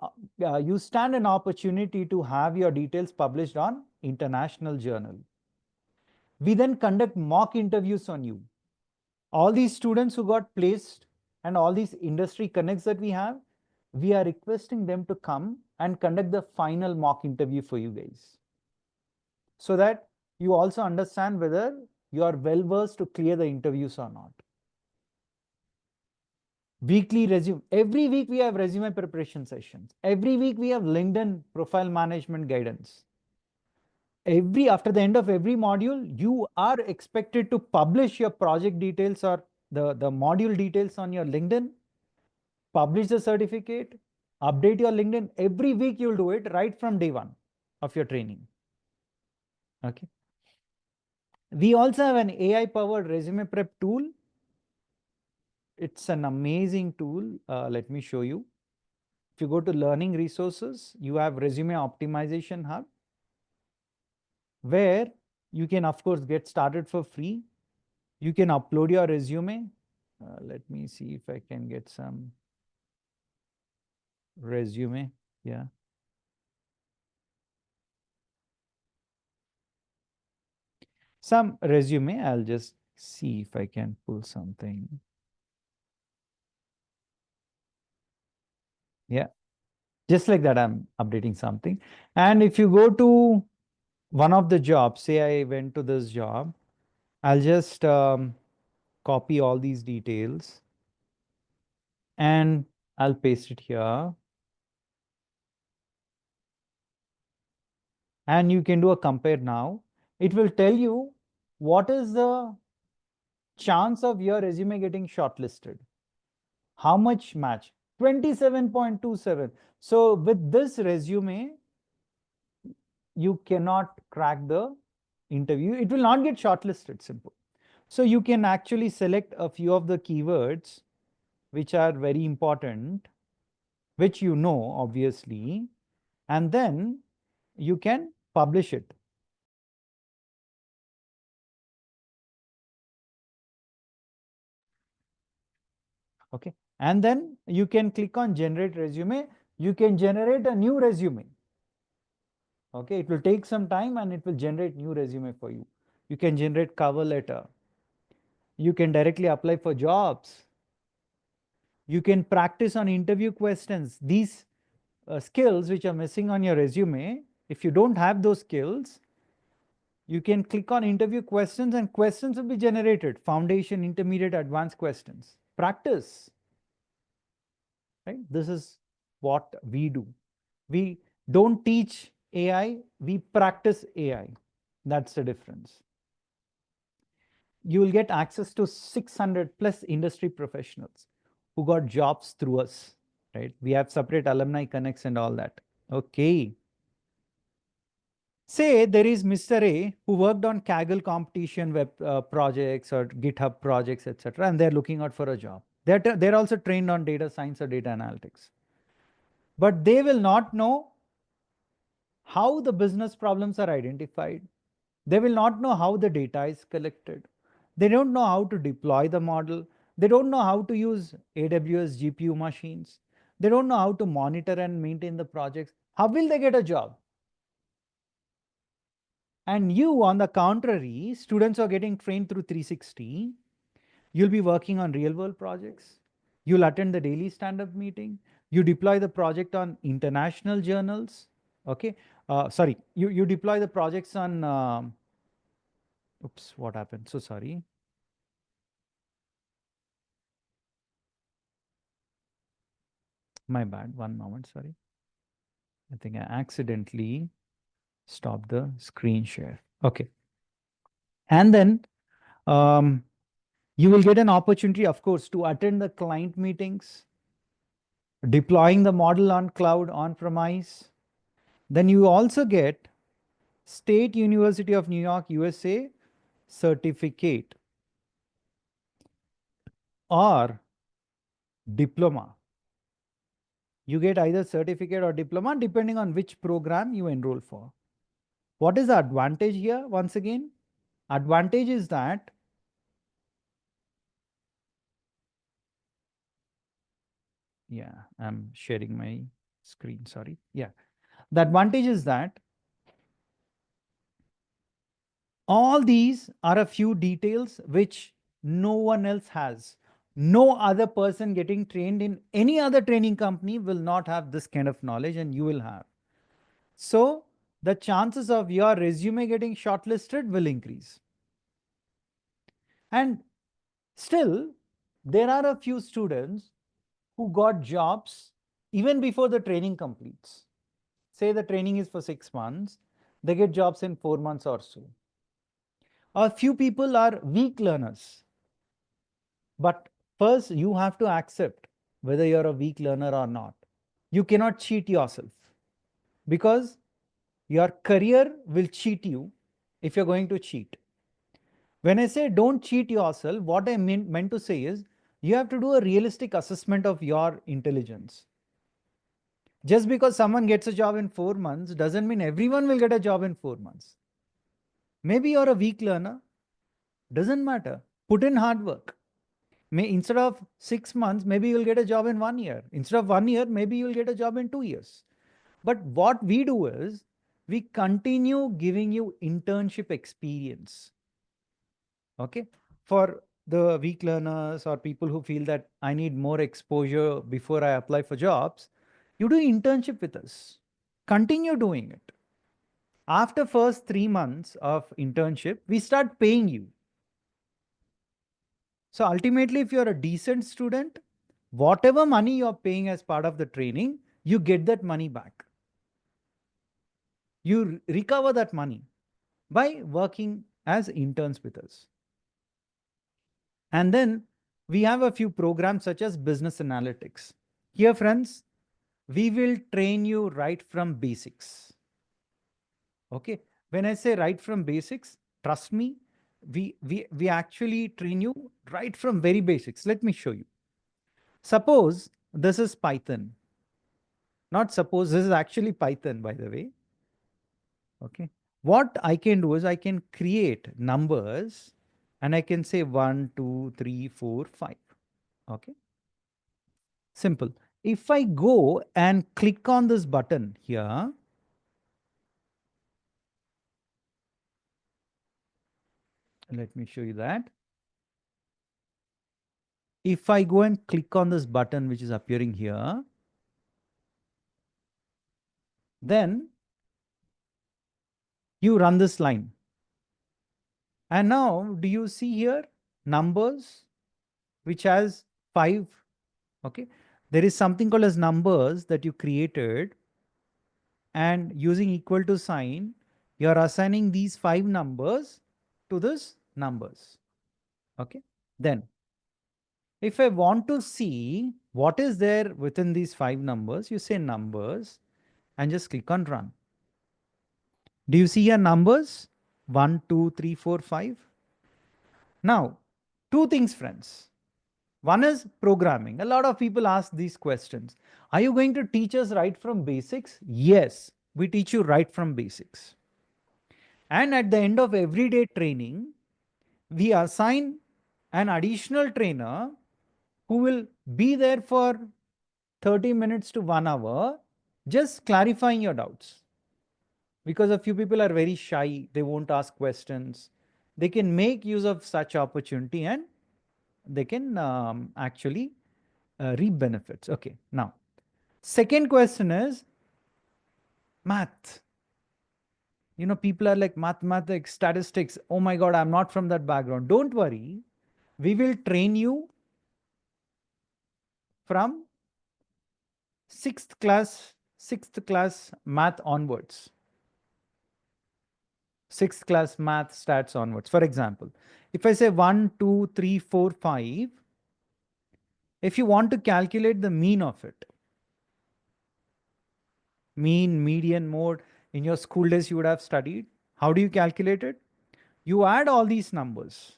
stand an opportunity to have your details published on international journal. We then conduct mock interviews on you. All these students who got placed and all these industry connects that we have, we are requesting them to come and conduct the final mock interview for you guys, so that you also understand whether you are well versed to clear the interviews or not. Weekly resume. Every week we have resume preparation sessions. Every week we have LinkedIn profile management guidance. After the end of every module, you are expected to publish your project details or the module details on your LinkedIn, publish the certificate, update your LinkedIn. Every week you'll do it right from day one of your training. Okay. We also have an AI powered resume prep tool. It's an amazing tool. Let me show you. If you go to learning resources, you have resume optimization hub, where you can of course get started for free. You can upload your resume. Let me see if I can get some resume. Yeah. Some resume. I'll just see if I can pull something. Yeah. Just like that, I'm updating something. And if you go to one of the jobs, say I went to this job, I'll just copy all these details and I'll paste it here. And you can do a compare now. It will tell you what is the chance of your resume getting shortlisted. How much match? 27.27. So with this resume, you cannot crack the interview. It will not get shortlisted, simple. So you can actually select a few of the keywords which are very important, which you know, obviously, and then you can publish it. Okay. And then you can click on generate resume. You can generate a new resume. Okay. It will take some time and it will generate new resume for you. You can generate cover letter. You can directly apply for jobs. You can practice on interview questions. These skills which are missing on your resume, if you don't have those skills, you can click on interview questions and questions will be generated. Foundation, intermediate, advanced questions. Practice. Right? This is what we do. We don't teach AI, we practice AI. That's the difference. You will get access to 600 plus industry professionals who got jobs through us, right? We have separate alumni connects and all that. Okay. Say there is Mr. A who worked on Kaggle competition web projects or GitHub projects, etc., and they're looking out for a job. They're also trained on data science or data analytics. But they will not know how the business problems are identified. They will not know how the data is collected. They don't know how to deploy the model. They don't know how to use AWS GPU machines. They don't know how to monitor and maintain the projects. How will they get a job? And you, on the contrary, students are getting trained through 360. You'll be working on real world projects. You'll attend the daily stand-up meeting. You deploy the project on international journals. Okay. Sorry, you deploy the projects on, oops, what happened? So sorry. My bad. One moment, sorry. I think I accidentally stopped the screen share. Okay. And then you will get an opportunity, of course, to attend the client meetings, deploying the model on cloud, on premise. Then you also get State University of New York, USA certificate or diploma. You get either certificate or diploma depending on which program you enroll for. What is the advantage here? Once again, advantage is that yeah, I'm sharing my screen, sorry. Yeah, the advantage is that all these are a few details which no one else has. No other person getting trained in any other training company will not have this kind of knowledge, and you will have. So the chances of your resume getting shortlisted will increase. And still, there are a few students who got jobs even before the training completes. Say the training is for 6 months, they get jobs in 4 months or so. A few people are weak learners. But first, you have to accept whether you're a weak learner or not. You cannot cheat yourself because your career will cheat you if you're going to cheat. When I say don't cheat yourself, what I meant to say is you have to do a realistic assessment of your intelligence. Just because someone gets a job in 4 months doesn't mean everyone will get a job in 4 months. Maybe you're a weak learner, doesn't matter. Put in hard work. Instead of 6 months, maybe you'll get a job in 1 year. Instead of 1 year, maybe you'll get a job in 2 years. But what we do is we continue giving you internship experience. Okay. For the weak learners or people who feel that I need more exposure before I apply for jobs, you do internship with us. Continue doing it. After first 3 months of internship, we start paying you. So ultimately, if you're a decent student, whatever money you're paying as part of the training, you get that money back. You recover that money by working as interns with us. And then we have a few programs such as business analytics. Here, friends, we will train you right from basics. Okay. When I say right from basics, trust me, we actually train you right from very basics. Let me show you. Suppose this is Python. Not suppose, this is actually Python, by the way. Okay. What I can do is I can create numbers and I can say 1, 2, 3, 4, 5. Okay. Simple. If I go and click on this button here, let me show you that. If I go and click on this button, which is appearing here, then you run this line. And now, do you see here numbers, which has 5? Okay. There is something called as numbers that you created, and using equal to sign, you are assigning these 5 numbers to this numbers. Okay. Then if I want to see what is there within these 5 numbers, you say numbers and just click on run. Do you see here numbers? 1, 2, 3, 4, 5. Now, two things, friends. One is programming. A lot of people ask these questions. Are you going to teach us right from basics? Yes, we teach you right from basics. And at the end of every day training, we assign an additional trainer who will be there for 30 minutes to 1 hour, just clarifying your doubts. Because a few people are very shy, they won't ask questions. They can make use of such opportunity and they can actually reap benefits. Okay, now, second question is math. You know, people are like mathematics, statistics. Oh my God, I'm not from that background. Don't worry. We will train you from sixth class math onwards. Sixth class math stats onwards. For example, if I say 1, 2, 3, 4, 5, if you want to calculate the mean of it, mean, median, mode, in your school days you would have studied. How do you calculate it? You add all these numbers.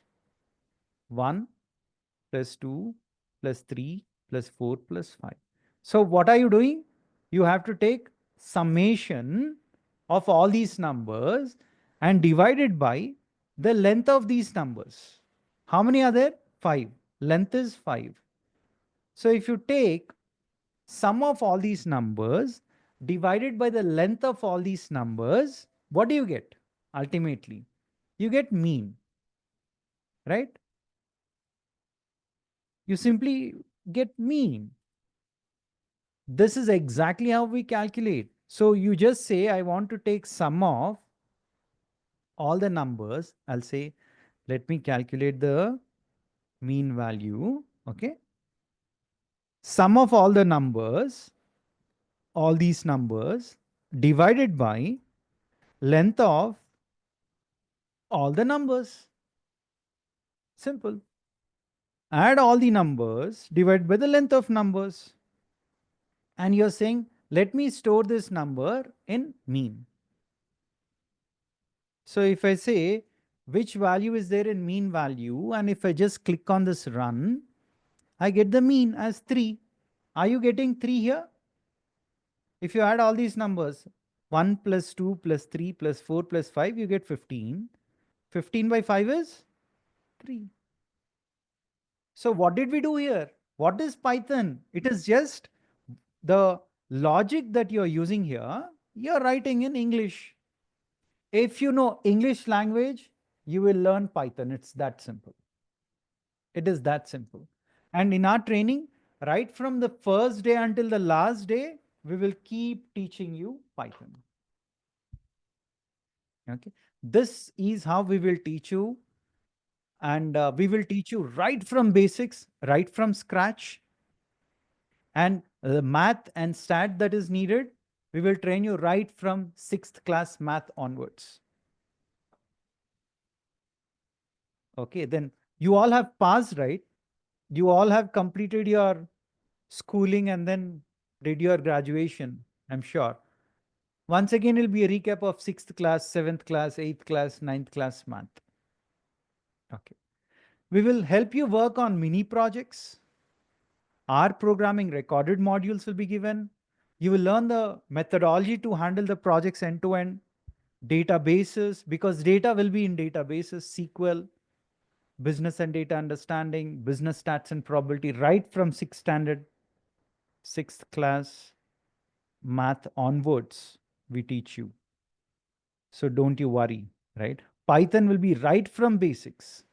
1 plus 2 plus 3 plus 4 plus 5. So what are you doing? You have to take summation of all these numbers and divide it by the length of these numbers. How many are there? 5. Length is 5. So if you take sum of all these numbers divided by the length of all these numbers, what do you get? Ultimately, you get mean, right? You simply get mean. This is exactly how we calculate. So you just say, I want to take sum of all the numbers. I'll say, let me calculate the mean value. Okay. Sum of all these numbers divided by length of all the numbers. Simple. add all the numbers, divide by the length of numbers. And you're saying, let me store this number in mean. So if I say which value is there in mean value, and if I just click on this run, I get the mean as 3. Are you getting 3 here? If you add all these numbers, 1 plus 2 plus 3 plus 4 plus 5, you get 15. 15 by 5 is 3. So what did we do here? What is Python? It is just the logic that you're using here, you're writing in English. If you know English language, you will learn Python. It's that simple. It is that simple. And in our training, right from the first day until the last day, we will keep teaching you Python. Okay. This is how we will teach you. And we will teach you right from basics, right from scratch. And the math and stat that is needed, we will train you right from 6th class math onwards. Okay, then you all have passed, right? You all have completed your schooling and then did your graduation, I'm sure. Once again, it'll be a recap of 6th class, 7th class, 8th class, 9th class math. Okay. We will help you work on mini projects. R programming recorded modules will be given. You will learn the methodology to handle the projects end to end, databases, because data will be in databases, SQL, business and data understanding, business stats and probability, right from 6th standard, 6th class math onwards, we teach you. So don't you worry, right? Python will be right from basics.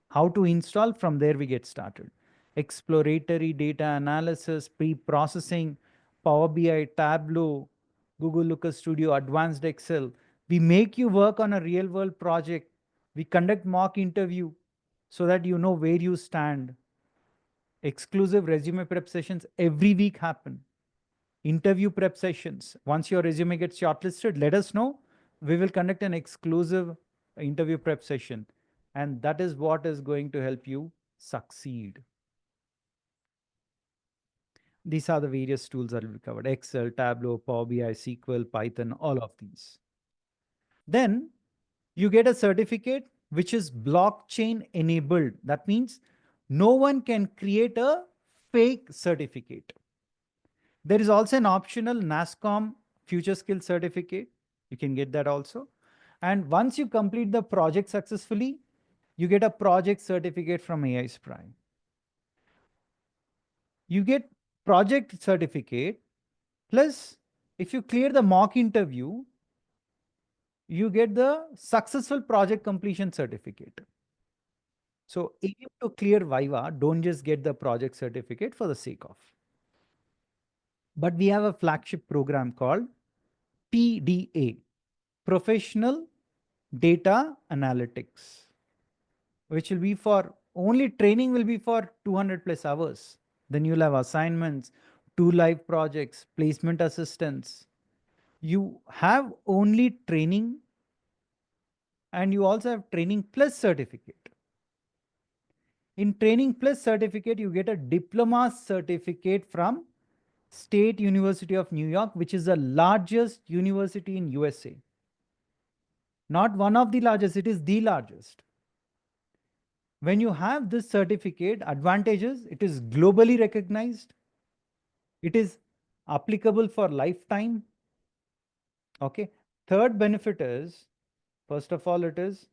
How to install, from there we get started. Exploratory data analysis, pre-processing, Power BI, Tableau, Google Looker Studio, Advanced Excel. We make you work on a real world project. We conduct mock interview so that you know where you stand. Exclusive resume prep sessions every week happen. Interview prep sessions. Once your resume gets shortlisted, let us know. We will conduct an exclusive interview prep session. And that is what is going to help you succeed. These are the various tools that will be covered: Excel, Tableau, Power BI, SQL, Python, all of these. Then you get a certificate which is blockchain enabled. That means no one can create a fake certificate. There is also an optional NASCOM future skill certificate. You can get that also. And once you complete the project successfully, you get a project certificate from AI Prime. You get project certificate, plus if you clear the mock interview, you get the successful project completion certificate. So aim to clear Viva, don't just get the project certificate for the sake of. But we have a flagship program called PDA, Professional Data Analytics, which will be for only training will be for 200 plus hours. Then you'll have assignments, 2 live projects, placement assistance. You have only training, and you also have training plus certificate. In training plus certificate, you get a diploma certificate from State University of New York, which is the largest university in USA. Not one of the largest, it is the largest. When you have this certificate, advantages, it is globally recognized. It is applicable for lifetime. Okay. Third benefit is, first of all, it is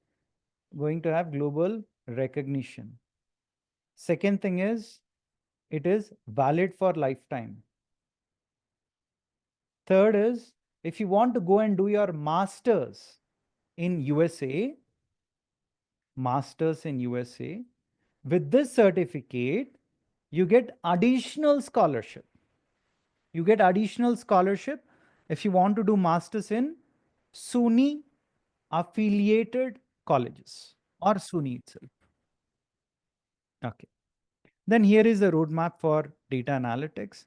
going to have global recognition. Second thing is, it is valid for lifetime. Third is, if you want to go and do your masters in USA, with this certificate, you get additional scholarship. You get additional scholarship if you want to do masters in SUNY affiliated colleges or SUNY itself. Okay. Then here is the roadmap for data analytics.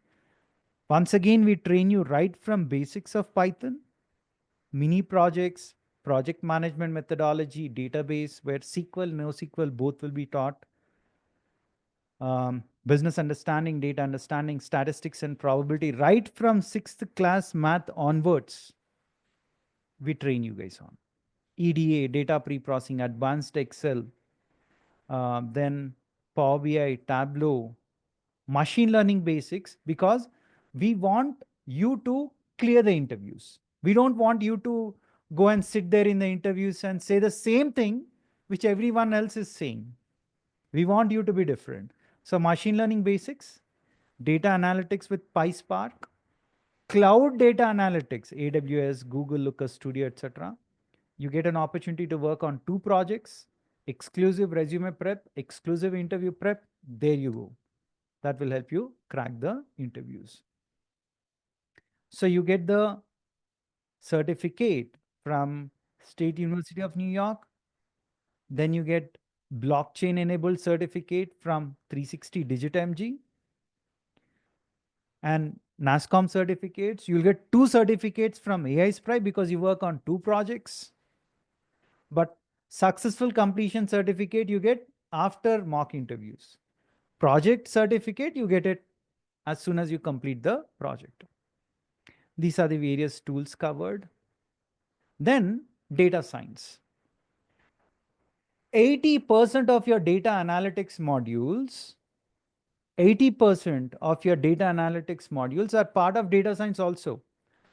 Once again, we train you right from basics of Python, mini projects, project management methodology, database, where SQL, NoSQL both will be taught. business understanding, data understanding, statistics and probability, right from 6th class math onwards, we train you guys on. EDA, data pre-processing, advanced Excel, then Power BI, Tableau, machine learning basics, because we want you to clear the interviews. We don't want you to go and sit there in the interviews and say the same thing which everyone else is saying. We want you to be different. So machine learning basics, data analytics with PySpark, cloud data analytics, AWS, Google Looker Studio, etc. You get an opportunity to work on 2 projects, exclusive resume prep, exclusive interview prep. There you go. That will help you crack the interviews. So you get the certificate from State University of New York. Then you get blockchain enabled certificate from 360DigiTMG and NASCOM certificates. You'll get 2 certificates from AI Sprite because you work on 2 projects. But successful completion certificate you get after mock interviews. Project certificate, you get it as soon as you complete the project. These are the various tools covered. Then data science. 80% of your data analytics modules, 80% of your data analytics modules are part of data science also.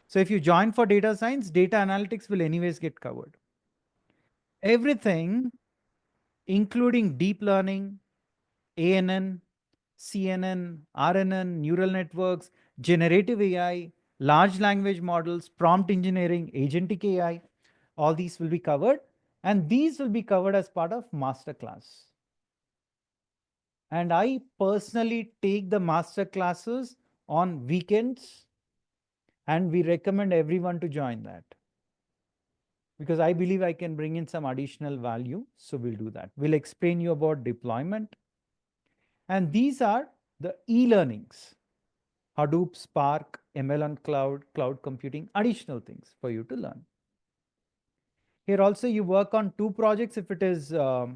So if you join for data science, data analytics will anyways get covered. Everything, including deep learning, ANN, CNN, RNN, neural networks, generative AI, large language models, prompt engineering, agentic AI, all these will be covered. And these will be covered as part of masterclass. And I personally take the master classes on weekends, and we recommend everyone to join that because I believe I can bring in some additional value. So we'll do that. We'll explain you about deployment. And these are the e-learnings: Hadoop, Spark, ML on cloud, cloud computing, additional things for you to learn. Here also you work on 2 projects if it is a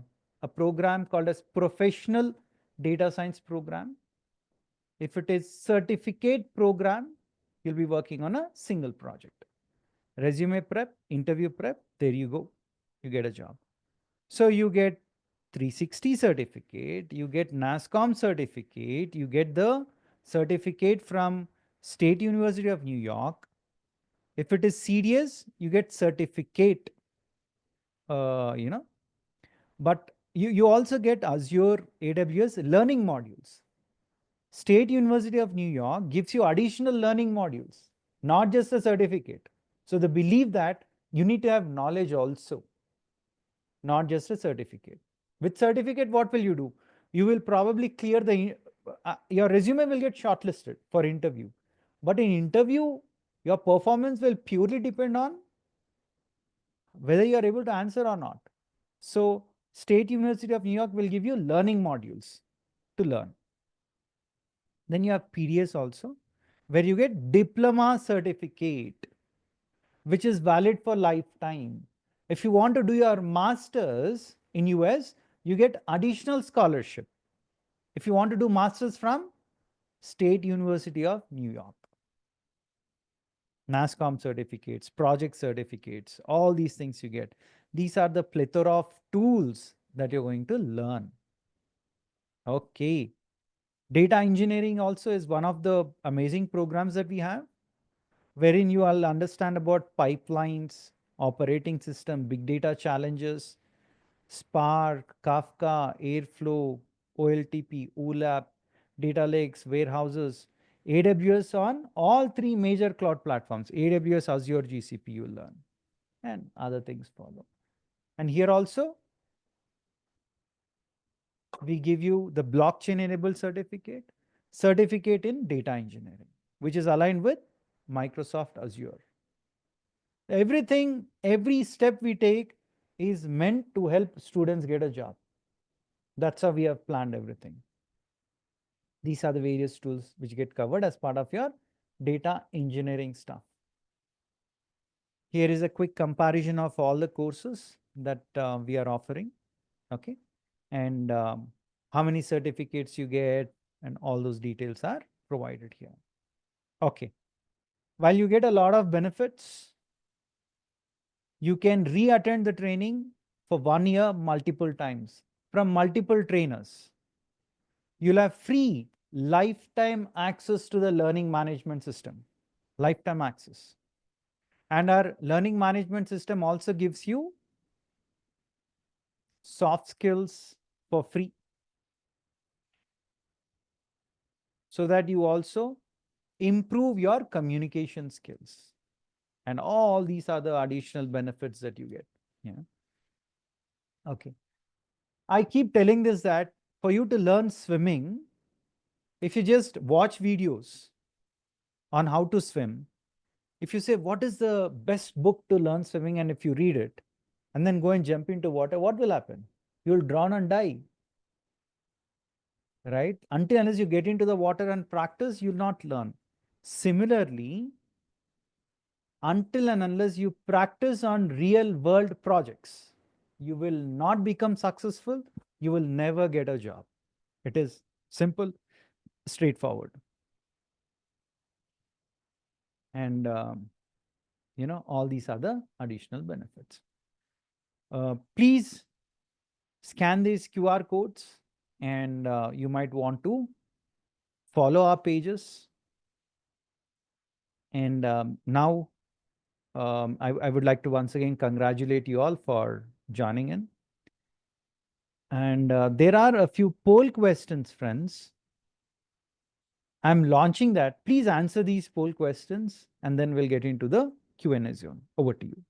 program called as professional data science program. If it is certificate program, you'll be working on a single project. Resume prep, interview prep, there you go. You get a job. So you get 360 certificate, you get NASCOM certificate, you get the certificate from State University of New York. If it is CDS, you get certificate, but you also get Azure, AWS learning modules. State University of New York gives you additional learning modules, not just a certificate. So they believe that you need to have knowledge also, not just a certificate. With certificate, what will you do? You will probably clear your resume will get shortlisted for interview. But in interview, your performance will purely depend on whether you are able to answer or not. So State University of New York will give you learning modules to learn. Then you have PDS also, where you get diploma certificate, which is valid for lifetime. If you want to do your master's in US, you get additional scholarship. If you want to do master's from State University of New York. NASCOM certificates, project certificates, all these things you get. These are the plethora of tools that you're going to learn. Okay. Data engineering also is one of the amazing programs that we have, wherein you all understand about pipelines, operating system, big data challenges, Spark, Kafka, Airflow, OLTP, OLAP, data lakes, warehouses, AWS on all 3 major cloud platforms, AWS, Azure, GCP, you will learn, and other things follow. And here also, we give you the blockchain enabled certificate, certificate in data engineering, which is aligned with Microsoft Azure. Everything, every step we take is meant to help students get a job. That's how we have planned everything. These are the various tools which get covered as part of your data engineering stuff. Here is a quick comparison of all the courses that we are offering. Okay. And how many certificates you get, and all those details are provided here. Okay. While you get a lot of benefits, you can re-attend the training for 1 year multiple times from multiple trainers. You'll have free lifetime access to the learning management system, lifetime access. And our learning management system also gives you soft skills for free, so that you also improve your communication skills and all these other additional benefits that you get. Yeah. Okay. I keep telling this that for you to learn swimming, if you just watch videos on how to swim, if you say, what is the best book to learn swimming? And if you read it and then go and jump into water, what will happen? You'll drown and die. Right? Until unless you get into the water and practice, you'll not learn. Similarly, until and unless you practice on real world projects, you will not become successful. You will never get a job. It is simple, straightforward. And, all these other additional benefits. Please scan these QR codes, and you might want to follow our pages. And now I would like to once again congratulate you all for joining in. And there are a few poll questions, friends. I'm launching that. Please answer these poll questions, and then we'll get into the Q&A zone. Over to you.